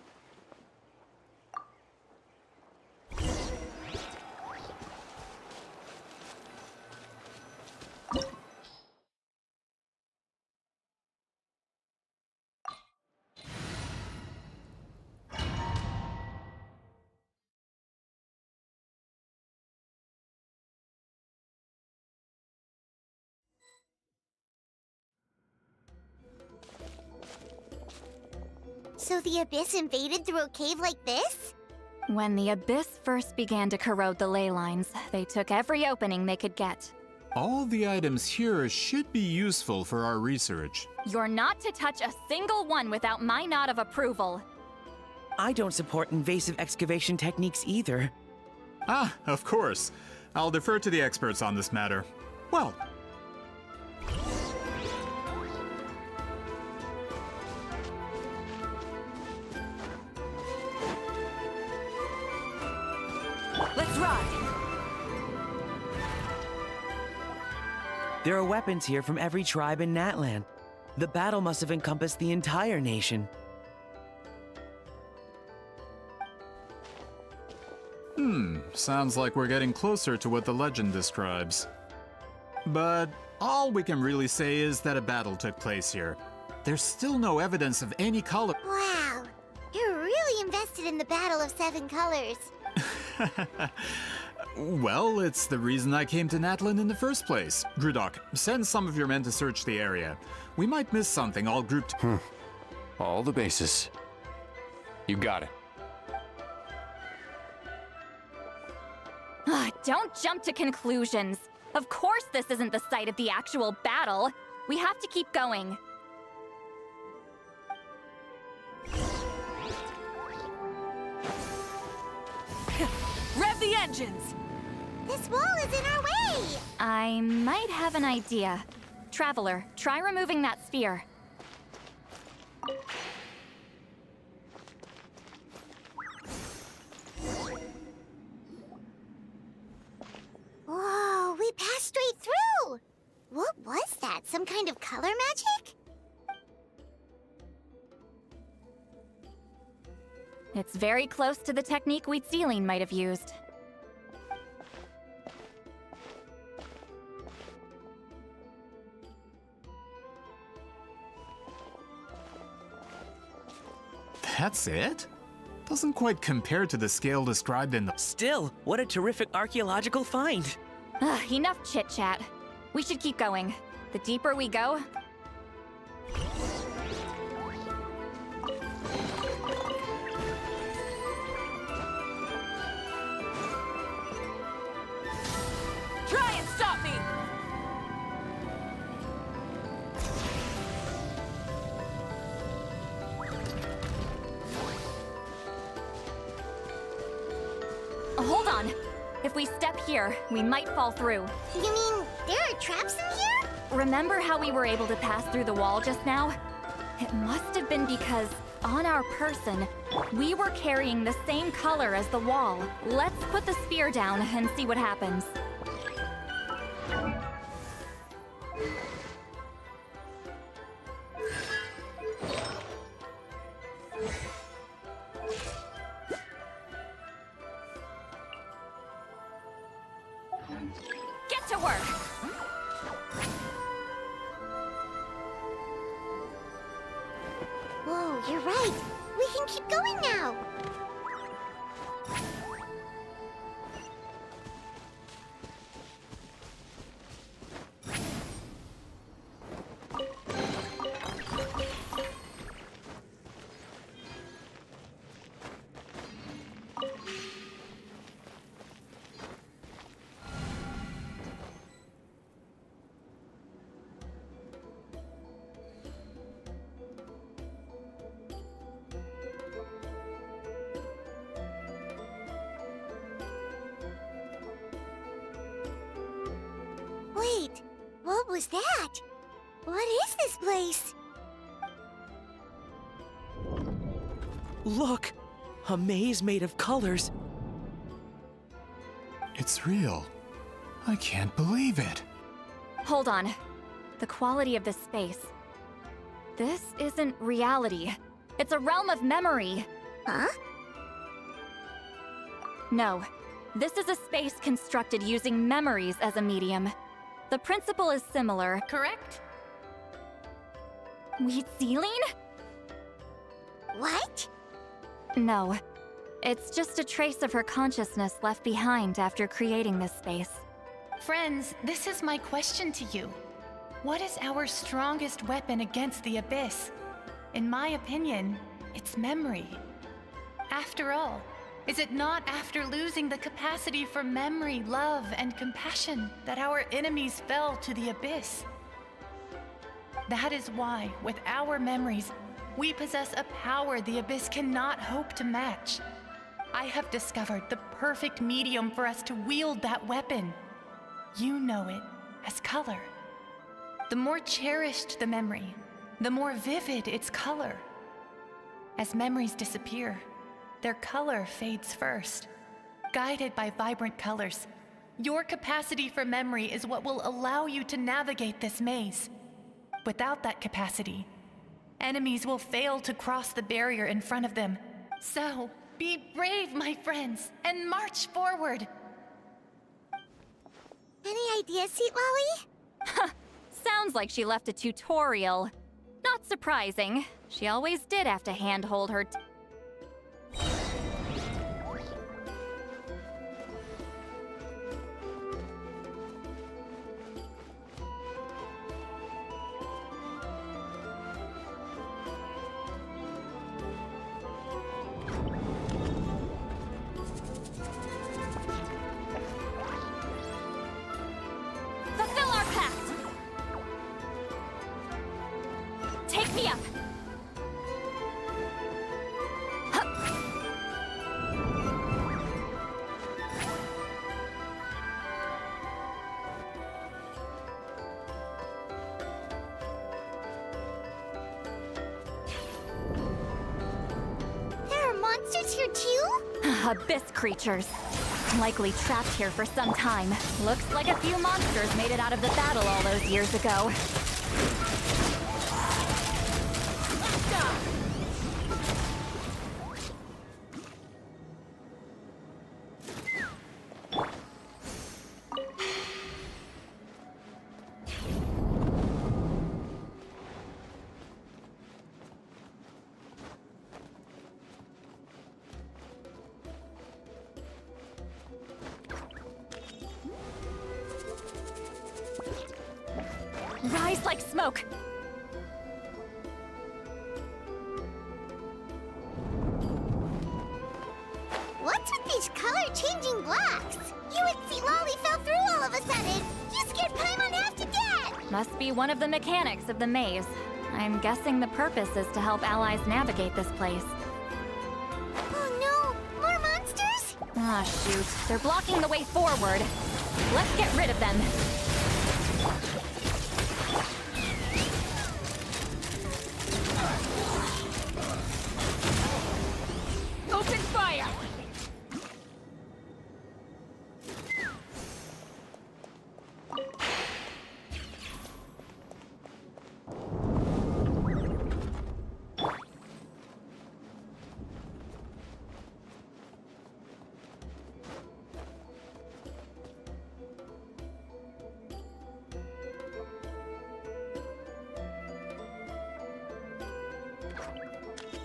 So the Abyss invaded through a cave like this? When the Abyss first began to corrode the ley lines, they took every opening they could get. All the items here should be useful for our research. You're not to touch a single one without my nod of approval. I don't support invasive excavation techniques either. Ah, of course. I'll defer to the experts on this matter. Well, let's ride! There are weapons here from every tribe in Natlan. The battle must have encompassed the entire nation. sounds like we're getting closer to what the legend describes. But all we can really say is that a battle took place here. There's still no evidence of any color. Wow, you're really invested in the Battle of Seven Colors. Well, it's the reason I came to Natlan in the first place. Grudok, send some of your men to search the area. We might miss something all grouped. All the bases. You got it. Don't jump to conclusions. Of course this isn't the site of the actual battle. We have to keep going. Rev the engines! This wall is in our way! I might have an idea. Traveler, try removing that sphere. Whoa, we passed straight through! What was that? Some kind of color magic? It's very close to the technique Citlali might have used. That's it? Doesn't quite compare to the scale described in the... Still, what a terrific archaeological find! Enough chit-chat. We should keep going. The deeper we go... on. If we step here, we might fall through. You mean there are traps in here? Remember how we were able to pass through the wall just now? It must have been because, on our person, we were carrying the same color as the wall. Let's put the sphere down and see what happens. Get to work! Whoa, you're right. We can keep going now. Wait, what was that? What is this place? Look! A maze made of colors. It's real. I can't believe it. Hold on. The quality of this space. This isn't reality. It's a realm of memory. Huh? No. This is a space constructed using memories as a medium. The principle is similar. Correct? Citlali? What? No. It's just a trace of her consciousness left behind after creating this space. Friends, this is my question to you. What is our strongest weapon against the Abyss? In my opinion, it's memory. After all, is it not after losing the capacity for memory, love, and compassion that our enemies fell to the Abyss? That is why, with our memories, we possess a power the Abyss cannot hope to match. I have discovered the perfect medium for us to wield that weapon. You know it as color. The more cherished the memory, the more vivid its color. As memories disappear, their color fades first. Guided by vibrant colors, your capacity for memory is what will allow you to navigate this maze. Without that capacity, enemies will fail to cross the barrier in front of them. So, be brave, my friends, and march forward! Any ideas, Citlali? Sounds like she left a tutorial. Not surprising. She always did have to handhold her. Fulfill our pact! Take me up! There are monsters here too? Abyss creatures. Likely trapped here for some time. Looks like a few monsters made it out of the battle all those years ago. Rise like smoke! What's with these color-changing blocks? You and Citlali fell through all of a sudden. You scared Paimon half to death! Must be one of the mechanics of the maze. I'm guessing the purpose is to help allies navigate this place. Oh no! More monsters? Ah, shoot. They're blocking the way forward. Let's get rid of them. Open fire!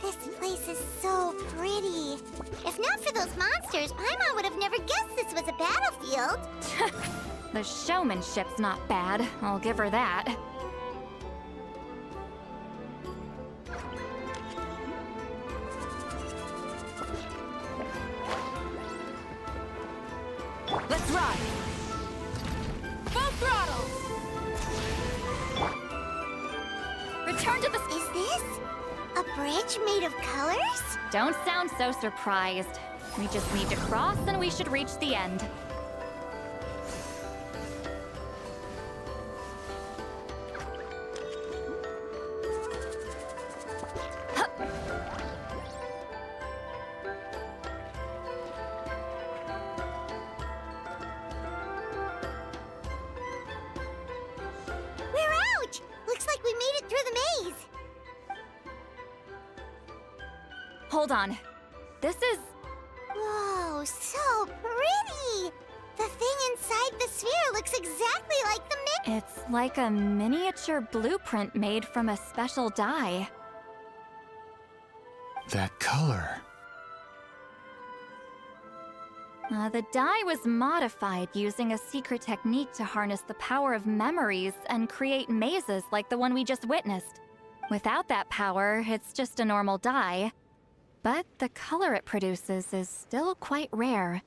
This place is so pretty. If not for those monsters, Paimon would have never guessed this was a battlefield. The showmanship's not bad, I'll give her that. Let's ride! Full throttle! Return to the... Is this a bridge made of colors? Don't sound so surprised. We just need to cross and we should reach the end. We're out! Looks like we made it through the maze. Hold on. This is... Whoa, so pretty! The thing inside the sphere looks exactly like the It's like a miniature blueprint made from a special dye. That color. The dye was modified using a secret technique to harness the power of memories and create mazes like the one we just witnessed. Without that power, it's just a normal dye. But the color it produces is still quite rare.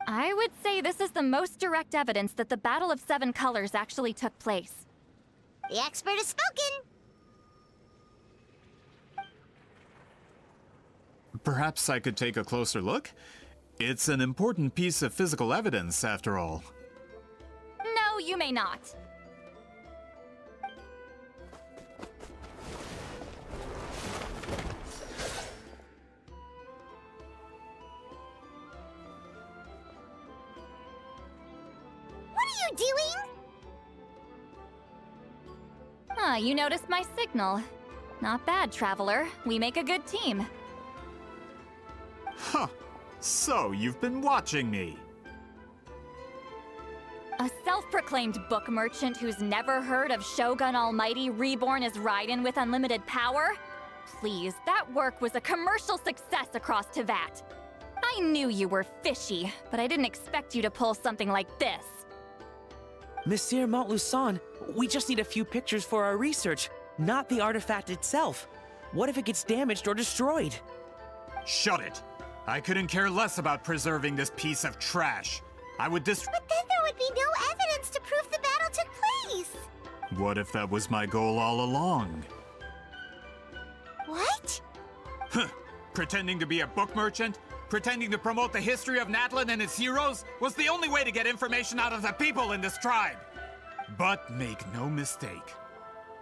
I would say this is the most direct evidence that the Battle of Seven Colors actually took place. The expert has spoken! Perhaps I could take a closer look? It's an important piece of physical evidence, after all. No, you may not. What are you doing? Ah, you noticed my signal. Not bad, Traveler. We make a good team. Huh. So, you've been watching me. A self-proclaimed book merchant who's never heard of Shogun Almighty reborn as Raiden with unlimited power? Please, that work was a commercial success across Teyvat. I knew you were fishy, but I didn't expect you to pull something like this. Monsieur Montluçon, we just need a few pictures for our research, not the artifact itself. What if it gets damaged or destroyed? Shut it! I couldn't care less about preserving this piece of trash. I would But then there would be no evidence to prove the battle took place! What if that was my goal all along? What? Huh. Pretending to be a book merchant? Pretending to promote the history of Natlan and its heroes was the only way to get information out of the people in this tribe! But make no mistake.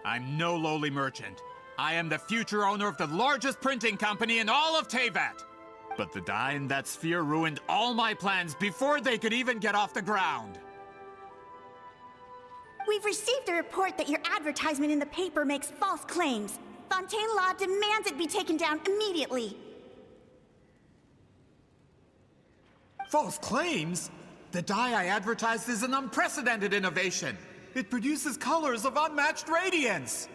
I'm no lowly merchant. I am the future owner of the largest printing company in all of Teyvat! But the dye in that sphere ruined all my plans before they could even get off the ground. We've received a report that your advertisement in the paper makes false claims. Fontaine Law demands it be taken down immediately. False claims? The dye I advertised is an unprecedented innovation. It produces colors of unmatched radiance.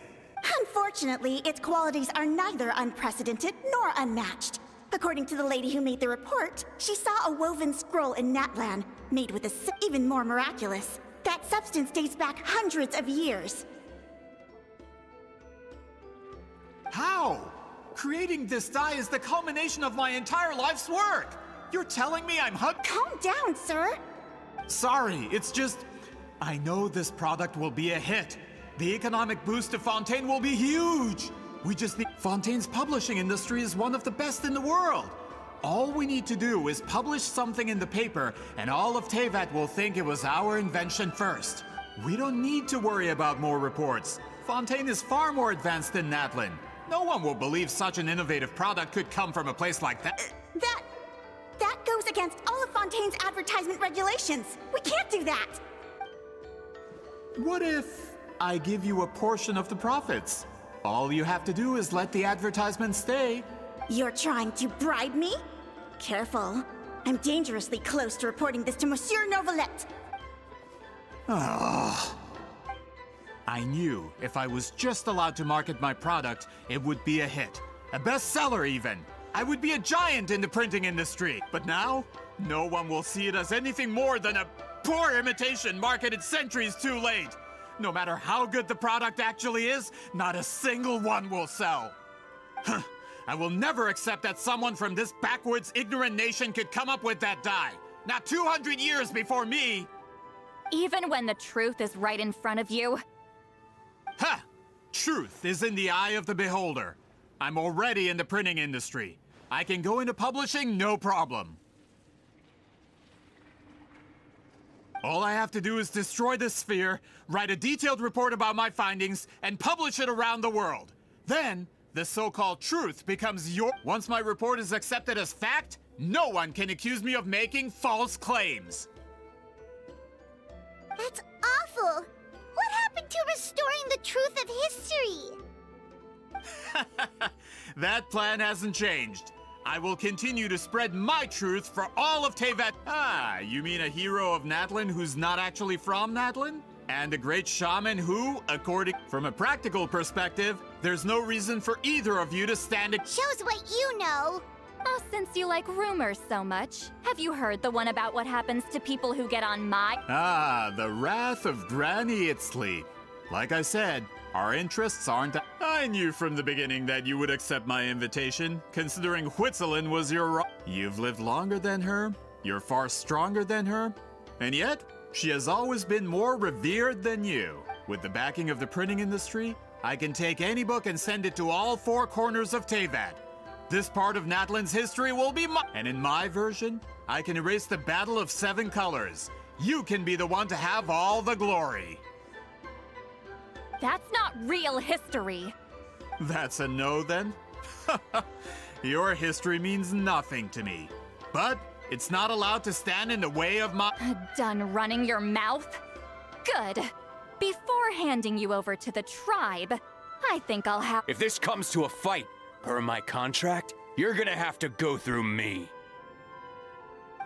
Unfortunately, its qualities are neither unprecedented nor unmatched. According to the lady who made the report, she saw a woven scroll in Natlan, made with even more miraculous. That substance dates back hundreds of years. How? Creating this dye is the culmination of my entire life's work! You're telling me I'm Calm down, sir! Sorry, it's just... I know this product will be a hit. The economic boost to Fontaine will be huge! We just need... Fontaine's publishing industry is one of the best in the world! All we need to do is publish something in the paper, and all of Teyvat will think it was our invention first. We don't need to worry about more reports. Fontaine is far more advanced than Natlin. No one will believe such an innovative product could come from a place like that. That goes against all of Fontaine's advertisement regulations. We can't do that. What if I give you a portion of the profits? All you have to do is let the advertisement stay. You're trying to bribe me? Careful. I'm dangerously close to reporting this to Monsieur Novelette. I knew if I was just allowed to market my product, it would be a hit. A bestseller even. I would be a giant in the printing industry. But now, no one will see it as anything more than a poor imitation marketed centuries too late. No matter how good the product actually is, not a single one will sell. I will never accept that someone from this backwoods, ignorant nation could come up with that dye. Not 200 years before me! Even when the truth is right in front of you? Ha! Truth is in the eye of the beholder. I'm already in the printing industry. I can go into publishing, no problem. All I have to do is destroy this sphere, write a detailed report about my findings, and publish it around the world. Then, the so-called truth becomes your... Once my report is accepted as fact, no one can accuse me of making false claims. That's awful! What happened to restoring the truth of history? That plan hasn't changed. I will continue to spread my truth for all of Teyvat. Ah, you mean a hero of Natlin who's not actually from Natlin? And a great shaman who, from a practical perspective, there's no reason for either of you to stand Shows what you know. Oh, since you like rumors so much, have you heard the one about what happens to people who get on my... Ah, the wrath of Granny Citlali. Like I said, our interests aren't... I knew from the beginning that you would accept my invitation, considering Huitzilin was your... You've lived longer than her, you're far stronger than her, and yet, she has always been more revered than you. With the backing of the printing industry, I can take any book and send it to all four corners of Teyvat. This part of Natlin's history will be mine. And in my version, I can erase the Battle of 7 Colors. You can be the one to have all the glory. That's not real history. That's a no, then? Your history means nothing to me. But it's not allowed to stand in the way of my... Done running your mouth? Good. Before handing you over to the tribe, I think I'll have... If this comes to a fight, per my contract, you're gonna have to go through me.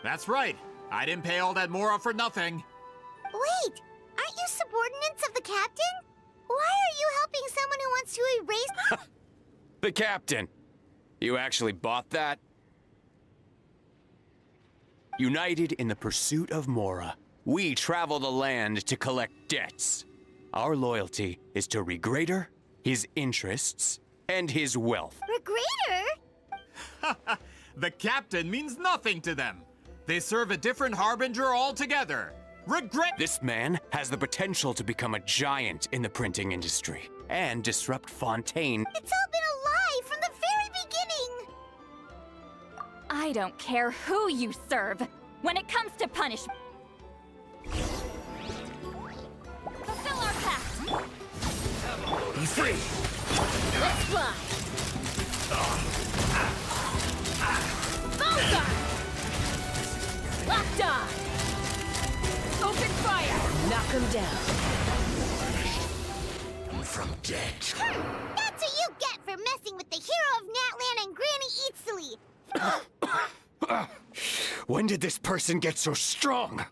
That's right. I didn't pay all that Mora for nothing. Wait, aren't you subordinates of the captain? Why are you helping someone who wants to erase... The captain. You actually bought that? United in the pursuit of Mora, we travel the land to collect debts. Our loyalty is to Regrader, his interests, and his wealth. Regrader? The captain means nothing to them. They serve a different harbinger altogether. This man has the potential to become a giant in the printing industry and disrupt Fontaine. It's all been a lie from the very beginning. I don't care who you serve. When it comes to punishment, fulfill our pact. Be free. Let's fly. Bullseye! Locked on! Open fire! Knock him down. From dead. That's what you get for messing with the hero of Natlan and Granny Citlali. When did this person get so strong?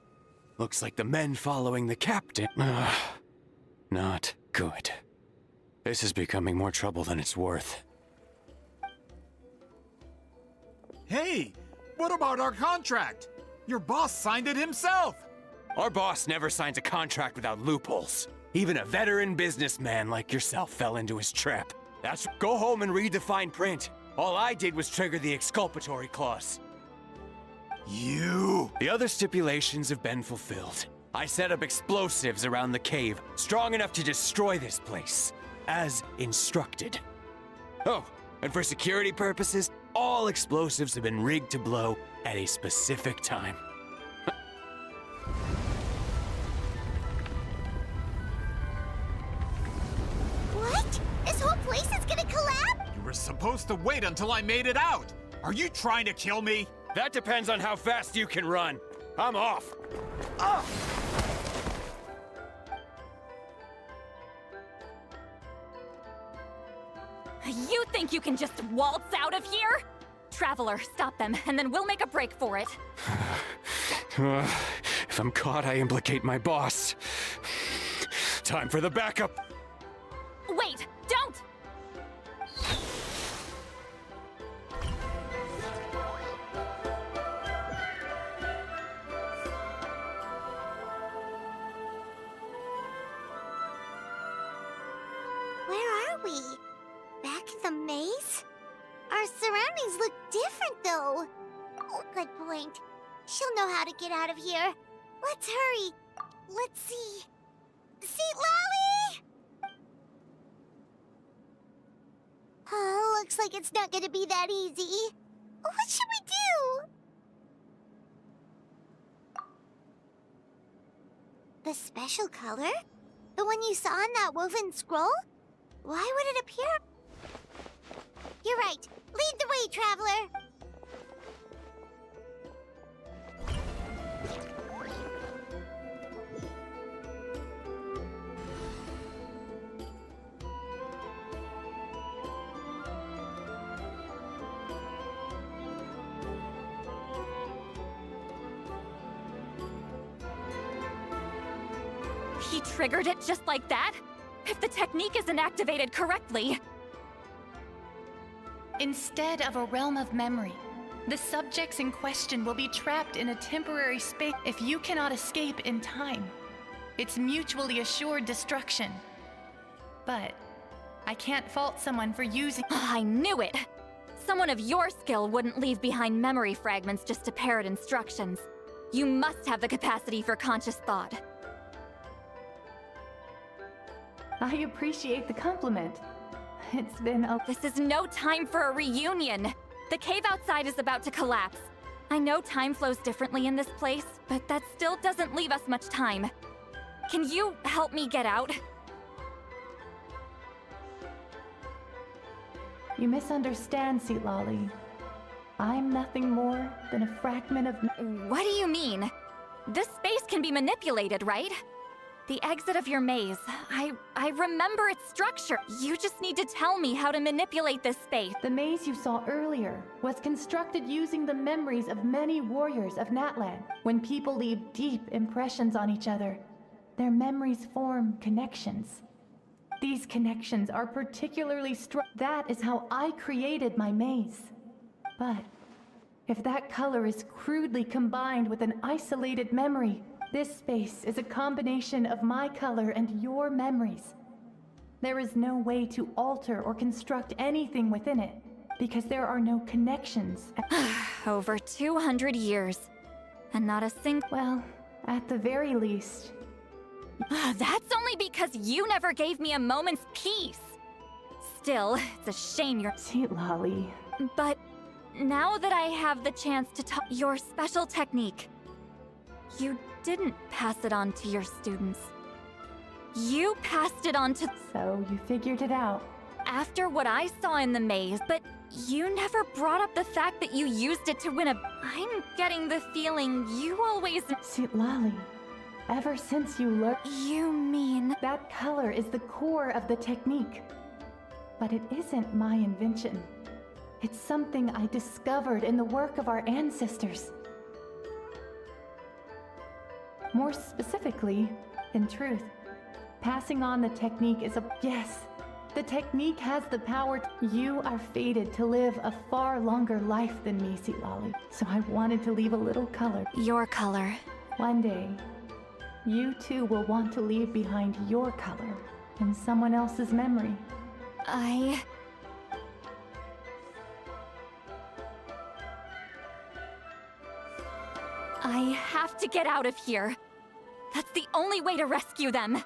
Looks like the men following the captain. Not good. This is becoming more trouble than it's worth. Hey, what about our contract? Your boss signed it himself. Our boss never signs a contract without loopholes. Even a veteran businessman like yourself fell into his trap. Go home and read the fine print. All I did was trigger the exculpatory clause. The other stipulations have been fulfilled. I set up explosives around the cave, strong enough to destroy this place, as instructed. Oh, and for security purposes, All explosives have been rigged to blow at a specific time. What? This whole place is gonna collapse? You were supposed to wait until I made it out! Are you trying to kill me? That depends on how fast you can run. I'm off. Ah! You think you can just waltz out of here? Traveler, stop them, and then we'll make a break for it. If I'm caught, I implicate my boss. Time for the backup. Wait, don't! Where are we? Back in the maze? Our surroundings look different, though. Oh, good point. She'll know how to get out of here. Let's hurry. Let's see. Citlali! Oh, looks like it's not gonna be that easy. What should we do? The special color? The one you saw in that woven scroll? Why would it appear? You're right. Lead the way, traveler. He triggered it just like that? If the technique isn't activated correctly... Instead of a realm of memory, the subjects in question will be trapped in a temporary space if you cannot escape in time. It's mutually assured destruction. But I can't fault someone for using... I knew it! Someone of your skill wouldn't leave behind memory fragments just to parrot instructions. You must have the capacity for conscious thought. I appreciate the compliment. It's been a... This is no time for a reunion! The cave outside is about to collapse. I know time flows differently in this place, but that still doesn't leave us much time. Can you help me get out? You misunderstand, Citlali. I'm nothing more than a fragment of... What do you mean? This space can be manipulated, right? The exit of your maze. I remember its structure. You just need to tell me how to manipulate this space. The maze you saw earlier was constructed using the memories of many warriors of Natlan. When people leave deep impressions on each other, their memories form connections. These connections are particularly strong. That is how I created my maze. But if that color is crudely combined with an isolated memory, this space is a combination of my color and your memories. There is no way to alter or construct anything within it, because there are no connections. Over 200 years, and not a single... Well, at the very least... That's only because you never gave me a moment's peace. Still, it's a shame you're... Citlali. But now that I have the chance to talk... Your special technique... You didn't pass it on to your students. You passed it on to... So you figured it out. After what I saw in the maze, but you never brought up the fact that you used it to win a... I'm getting the feeling you always... Citlali, ever since you learned... You mean... That color is the core of the technique. But it isn't my invention. It's something I discovered in the work of our ancestors. More specifically, in truth, passing on the technique is a... Yes, the technique has the power to... You are fated to live a far longer life than me, Citlali. So I wanted to leave a little color. Your color. One day, you too will want to leave behind your color in someone else's memory. I have to get out of here. That's the only way to rescue them.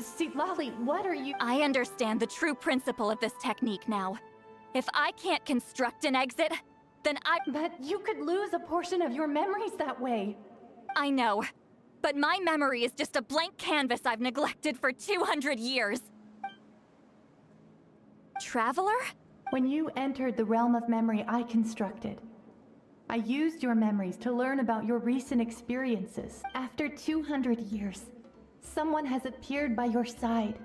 Citlali, what are you— I understand the true principle of this technique now. If I can't construct an exit, then But you could lose a portion of your memories that way. I know. But my memory is just a blank canvas I've neglected for 200 years. Traveler? When you entered the realm of memory I constructed, I used your memories to learn about your recent experiences. After 200 years, someone has appeared by your side.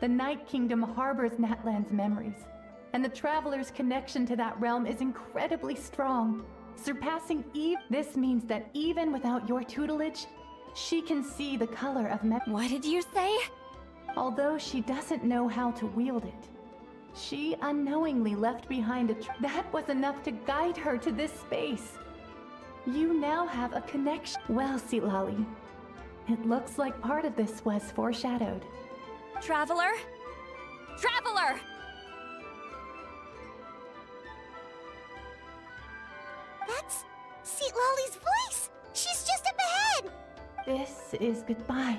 The Night Kingdom harbors Natlan's memories, and the Traveler's connection to that realm is incredibly strong, surpassing Eve. This means that even without your tutelage, she can see the color of memory. What did you say? Although she doesn't know how to wield it, she unknowingly left behind that was enough to guide her to this space. You now have a connection. Well, Citlali, it looks like part of this was foreshadowed. Traveler? Traveler! That's Citlali's voice! She's just up ahead! This is goodbye,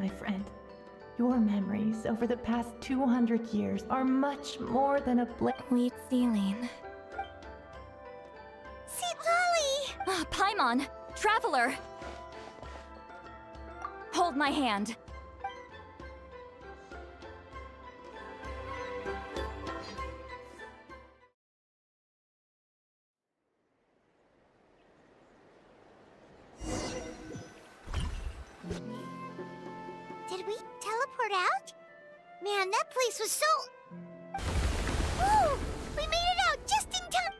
my friend. Your memories over the past 200 years are much more than a blink. Wheat ceiling. Citlali! Paimon! Traveler! Hold my hand. Did we teleport out? Man, that place was so... Woo! We made it out just in time!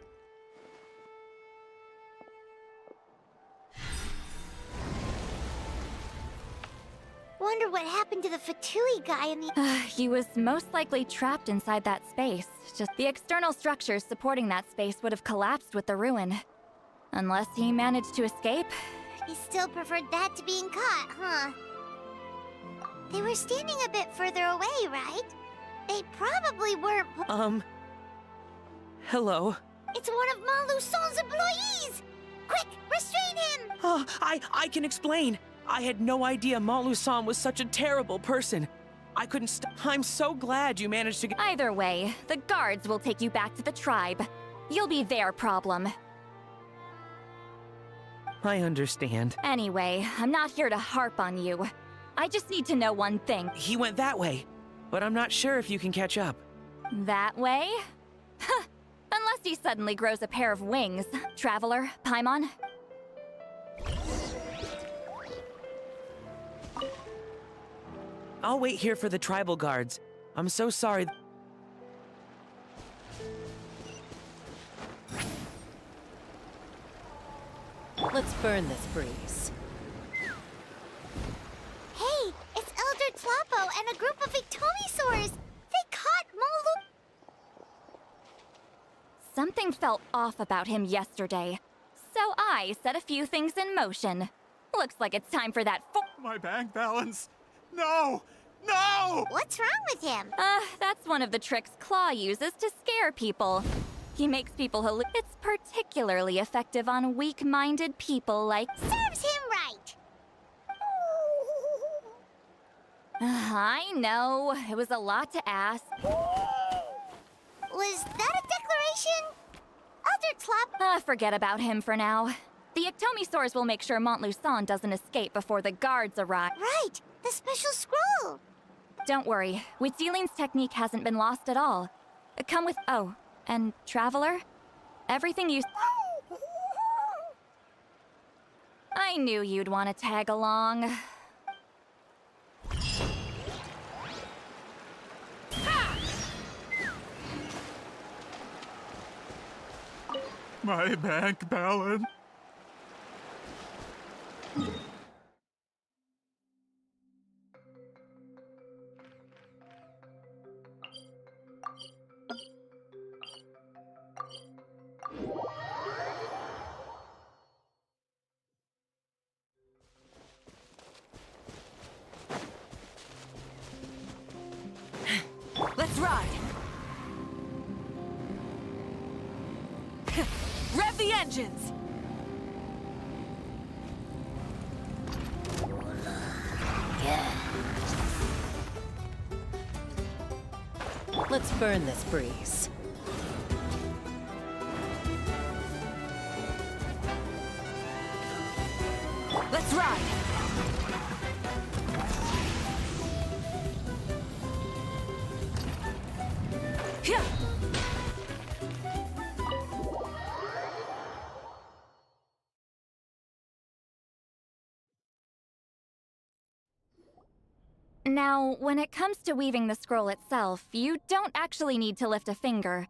Wonder what happened to the Fatui guy in the... He was most likely trapped inside that space. Just the external structures supporting that space would have collapsed with the ruin. Unless he managed to escape. He still preferred that to being caught, huh? They were standing a bit further away, right? They probably weren't... Hello? It's one of Maluson's employees! Quick, restrain him! Oh, I can explain. I had no idea Malu-san was such a terrible person. I couldn't I'm so glad you managed to get— Either way, the guards will take you back to the tribe. You'll be their problem. I understand. Anyway, I'm not here to harp on you. I just need to know one thing. He went that way, but I'm not sure if you can catch up. That way? Huh. Unless he suddenly grows a pair of wings. Traveler, Paimon? I'll wait here for the tribal guards. I'm so sorry. Let's burn this breeze. Hey, it's Elder Tlapo and a group of Ictomisaurs! They caught Malu... Something felt off about him yesterday. So I set a few things in motion. Looks like it's time for that My bank balance! No! No! What's wrong with him? That's one of the tricks Claw uses to scare people. He makes people It's particularly effective on weak-minded people like... Serves him right! I know. It was a lot to ask. Was that a declaration? Elder Tlap... Forget about him for now. The Ictomisaurs will make sure Montluçon doesn't escape before the guards arrive. Right! The special scroll! Don't worry. Witzeline's technique hasn't been lost at all. Come with... Oh, and Traveler? Everything you... I knew you'd want to tag along. My bank balance. Let's ride! Rev the engines! Let's burn this breeze. Let's ride! Hyah! Now, when it comes to weaving the scroll itself, you don't actually need to lift a finger.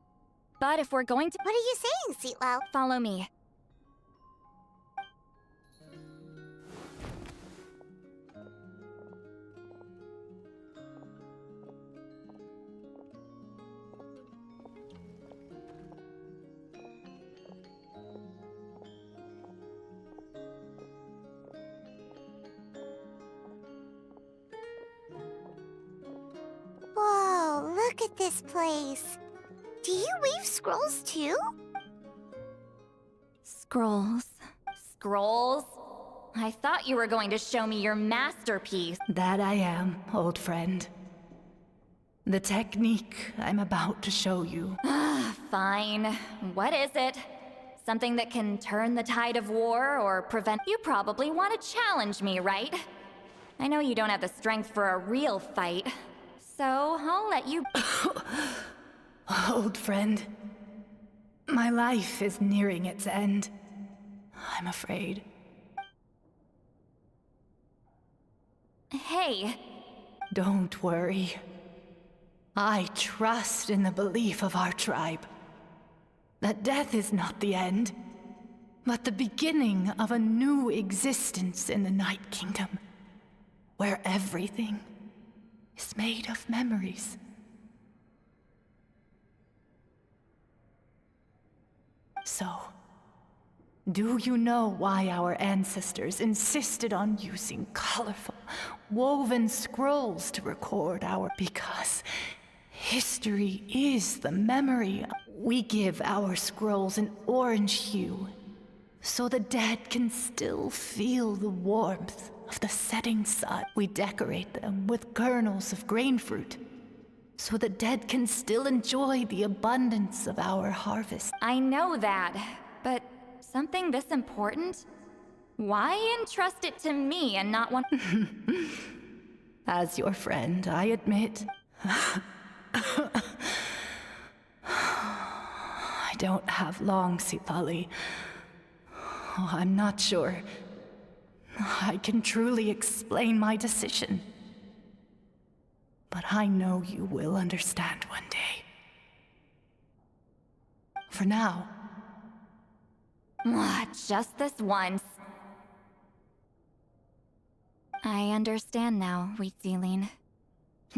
But if we're going to— What are you saying, Citlali? Follow me. Whoa, look at this place. Do you weave scrolls too? Scrolls. Scrolls? I thought you were going to show me your masterpiece. That I am, old friend. The technique I'm about to show you. Fine. What is it? Something that can turn the tide of war or prevent— You probably want to challenge me, right? I know you don't have the strength for a real fight, so I'll let you— Old friend, my life is nearing its end. I'm afraid. Hey. Don't worry. I trust in the belief of our tribe that death is not the end, but the beginning of a new existence in the Night Kingdom, where everything is made of memories. So, do you know why our ancestors insisted on using colorful, woven scrolls to record our— Because history is the memory. We give our scrolls an orange hue, so the dead can still feel the warmth of the setting sun. We decorate them with kernels of grain fruit, so the dead can still enjoy the abundance of our harvest. I know that, but something this important? Why entrust it to me and not one— As your friend, I admit. I don't have long, Citlali. I'm not sure I can truly explain my decision. But I know you will understand one day. For now. Just this once. I understand now, Wheatsealing.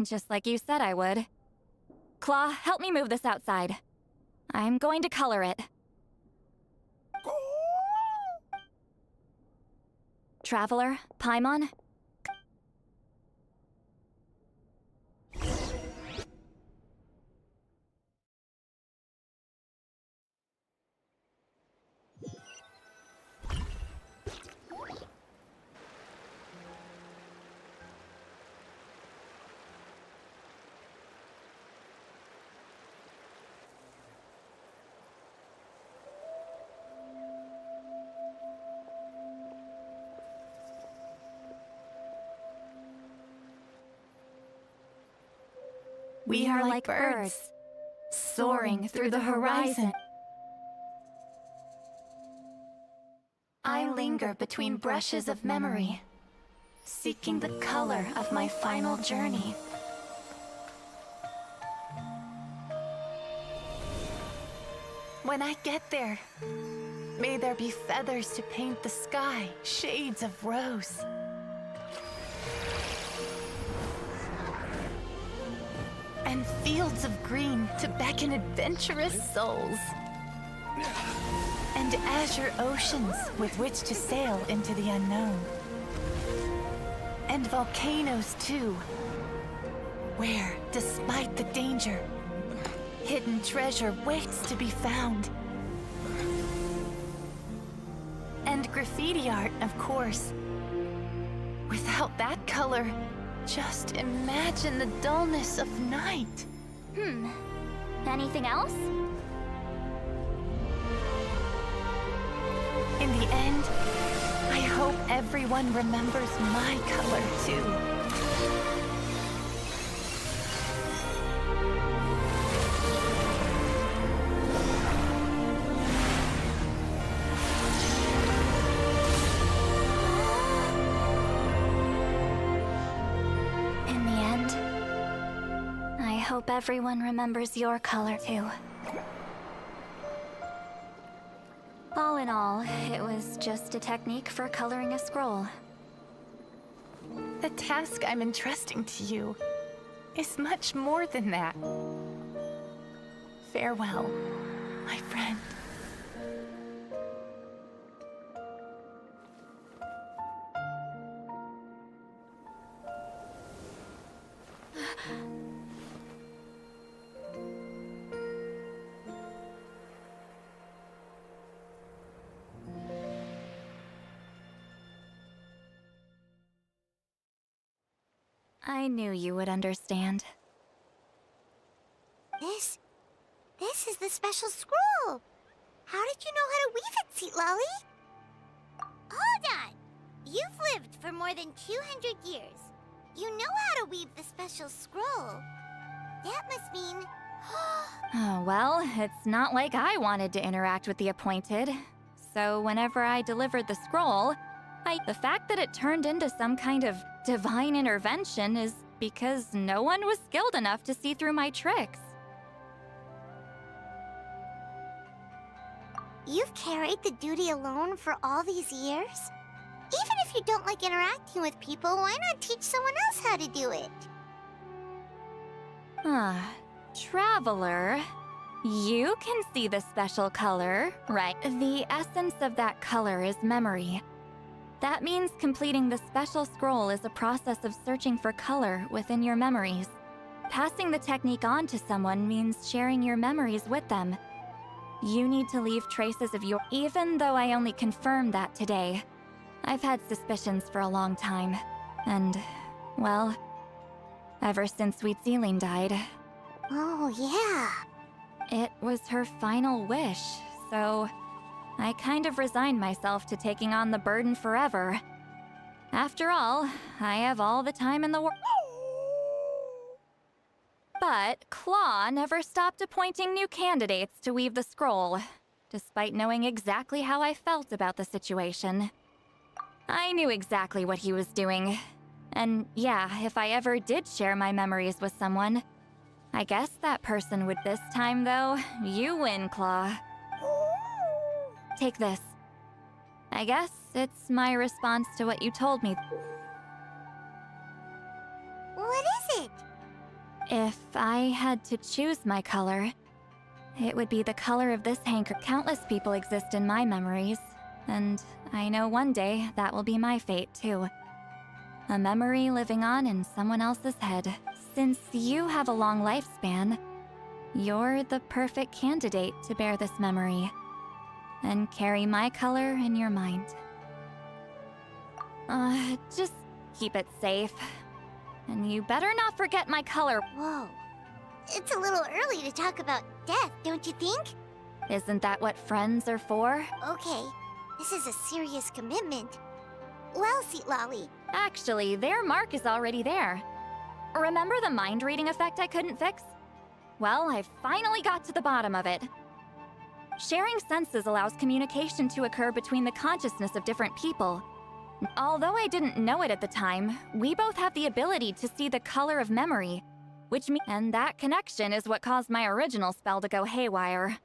Just like you said I would. Claw, help me move this outside. I'm going to color it. Traveler, Paimon? We are like birds, soaring through the horizon. I linger between brushes of memory, seeking the color of my final journey. When I get there, may there be feathers to paint the sky, shades of rose. And fields of green to beckon adventurous souls. And azure oceans with which to sail into the unknown. And volcanoes too, where, despite the danger, hidden treasure waits to be found. And graffiti art, of course. Without that color, just imagine the dullness of night. Anything else? In the end, I hope everyone remembers my color too. In the end, I hope everyone remembers your color too. All in all, it was just a technique for coloring a scroll. The task I'm entrusting to you is much more than that. Farewell, my friend. I knew you would understand. This is the special scroll. How did you know how to weave it, Citlali? Hold on. You've lived for more than 200 years. You know how to weave the special scroll. That must mean... Oh, well, it's not like I wanted to interact with the appointed. So whenever I delivered the scroll, the fact that it turned into some kind of divine intervention is because no one was skilled enough to see through my tricks. You've carried the duty alone for all these years? Even if you don't like interacting with people, why not teach someone else how to do it? Traveler, you can see the special color, right? The essence of that color is memory. That means completing the special scroll is a process of searching for color within your memories. Passing the technique on to someone means sharing your memories with them. You need to leave traces of your... Even though I only confirmed that today, I've had suspicions for a long time. And, well, ever since Sweet Celine died. Oh, yeah. It was her final wish, so I kind of resigned myself to taking on the burden forever. After all, I have all the time in the world. But Claw never stopped appointing new candidates to weave the scroll, despite knowing exactly how I felt about the situation. I knew exactly what he was doing. And yeah, if I ever did share my memories with someone, I guess that person would. This time, though, you win, Claw. Take this. I guess it's my response to what you told me. What is it? If I had to choose my color, it would be the color of this hanker. Countless people exist in my memories, and I know one day that will be my fate, too. A memory living on in someone else's head. Since you have a long lifespan, you're the perfect candidate to bear this memory and carry my color in your mind. Just keep it safe. And you better not forget my color. Whoa. It's a little early to talk about death, don't you think? Isn't that what friends are for? Okay, this is a serious commitment. Well, Citlali. Actually, their mark is already there. Remember the mind reading effect I couldn't fix? Well, I finally got to the bottom of it. Sharing senses allows communication to occur between the consciousness of different people. Although I didn't know it at the time, we both have the ability to see the color of memory, and that connection is what caused my original spell to go haywire.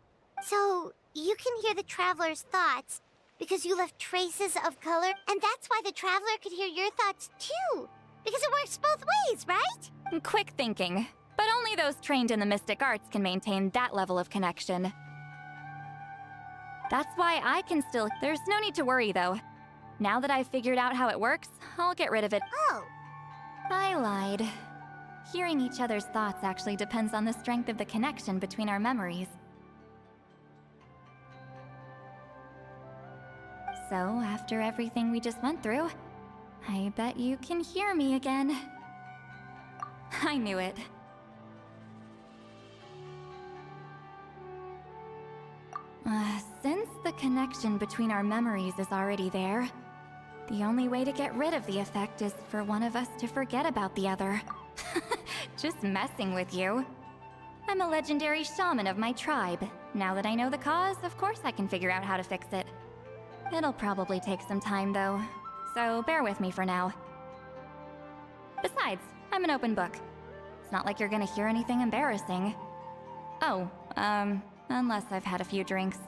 So, you can hear the Traveler's thoughts because you left traces of color, and that's why the Traveler could hear your thoughts too, because it works both ways, right? Quick thinking, but only those trained in the mystic arts can maintain that level of connection. That's why I can still... There's no need to worry, though. Now that I've figured out how it works, I'll get rid of it. Oh! I lied. Hearing each other's thoughts actually depends on the strength of the connection between our memories. So, after everything we just went through, I bet you can hear me again. I knew it. Since the connection between our memories is already there, the only way to get rid of the effect is for one of us to forget about the other. Just messing with you. I'm a legendary shaman of my tribe. Now that I know the cause, of course I can figure out how to fix it. It'll probably take some time, though, so bear with me for now. Besides, I'm an open book. It's not like you're gonna hear anything embarrassing. Oh, unless I've had a few drinks.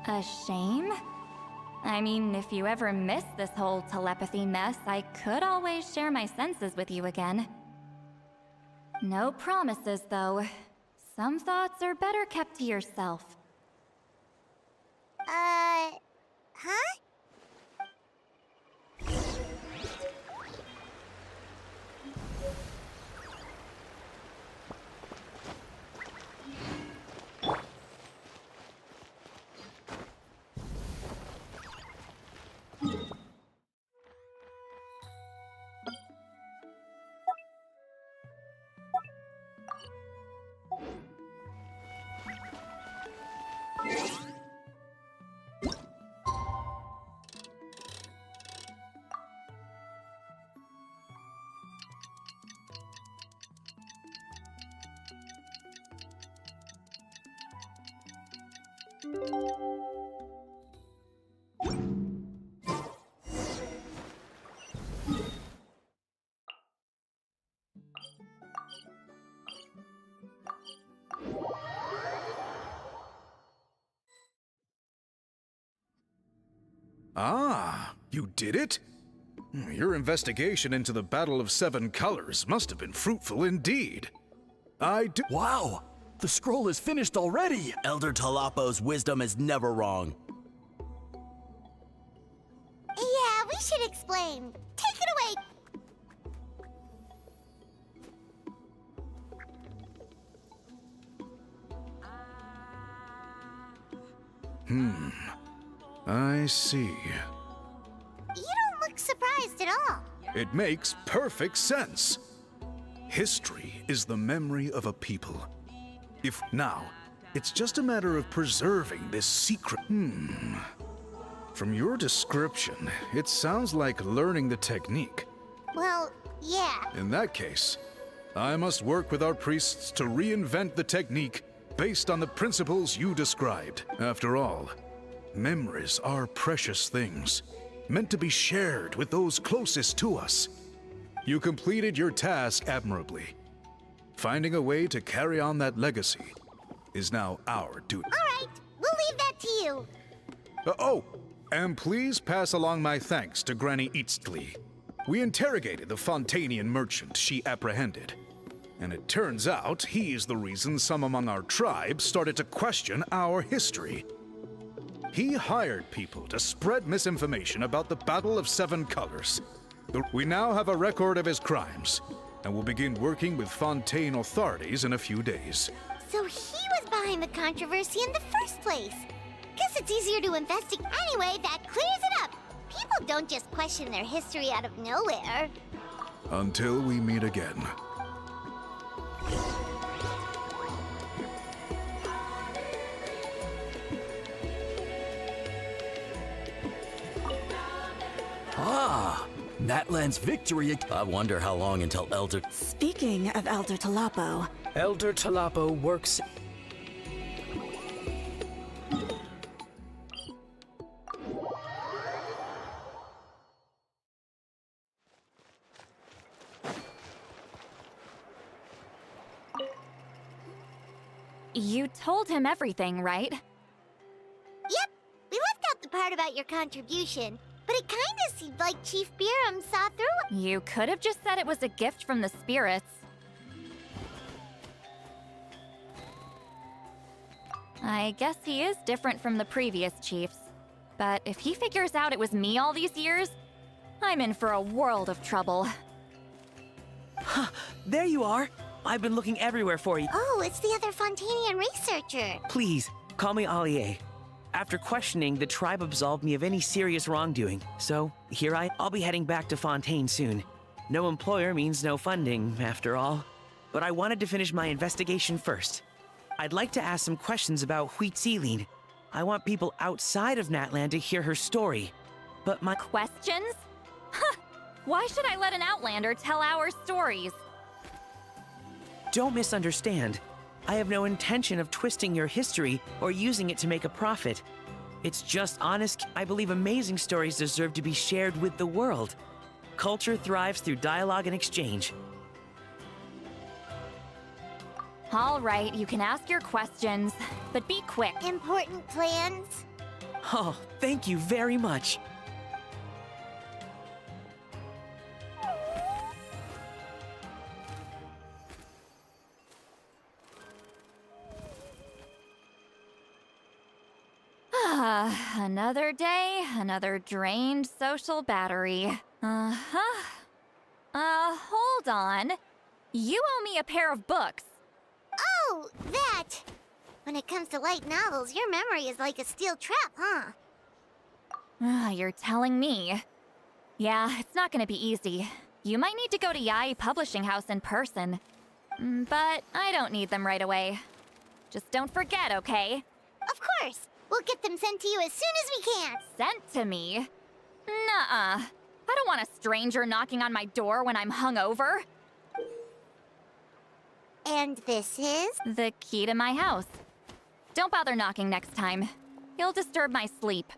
A shame? I mean, if you ever miss this whole telepathy mess, I could always share my senses with you again. No promises, though. Some thoughts are better kept to yourself. Huh? Ah, you did it? Your investigation into the Battle of Seven Colors must have been fruitful indeed. Wow! The scroll is finished already! Elder Talapo's wisdom is never wrong. Yeah, we should explain. Take it away. I see. You don't look surprised at all. It makes perfect sense. History is the memory of a people. If now, it's just a matter of preserving this secret. From your description, it sounds like learning the technique. Well, yeah. In that case, I must work with our priests to reinvent the technique based on the principles you described. After all, memories are precious things, meant to be shared with those closest to us. You completed your task admirably. Finding a way to carry on that legacy is now our duty. All right, we'll leave that to you. And please pass along my thanks to Granny Citlali. We interrogated the Fontanian merchant she apprehended, and it turns out he's the reason some among our tribe started to question our history. He hired people to spread misinformation about the Battle of Seven Colors. We now have a record of his crimes, and will begin working with Fontaine authorities in a few days. So he was behind the controversy in the first place. Guess it's easier to investigate. Anyway, that clears it up. People don't just question their history out of nowhere. Until we meet again. Ah, Natlan's victory. I wonder how long until Elder... Speaking of Elder Talapo... Elder Talapo works... You told him everything, right? Yep, we left out the part about your contribution, but it kinda seemed like Chief Biram saw through it. You could have just said it was a gift from the spirits. I guess he is different from the previous chiefs. But if he figures out it was me all these years, I'm in for a world of trouble. There you are! I've been looking everywhere for you. Oh, it's the other Fontanian researcher. Please, call me Allier. After questioning, the tribe absolved me of any serious wrongdoing. So, I'll be heading back to Fontaine soon. No employer means no funding, after all. But I wanted to finish my investigation first. I'd like to ask some questions about Citlali. I want people outside of Natlan to hear her story. But my questions? Huh! Why should I let an Outlander tell our stories? Don't misunderstand. I have no intention of twisting your history or using it to make a profit. It's just honest. I believe amazing stories deserve to be shared with the world. Culture thrives through dialogue and exchange. All right, you can ask your questions, but be quick. Important plans? Oh, thank you very much. Another day, another drained social battery. Hold on. You owe me a pair of books. Oh, that! When it comes to light novels, your memory is like a steel trap, huh? You're telling me. Yeah, it's not gonna be easy. You might need to go to Yai Publishing House in person. But I don't need them right away. Just don't forget, okay? Of course! We'll get them sent to you as soon as we can! Sent to me? Nuh-uh. I don't want a stranger knocking on my door when I'm hungover. And this is? The key to my house. Don't bother knocking next time. You'll disturb my sleep.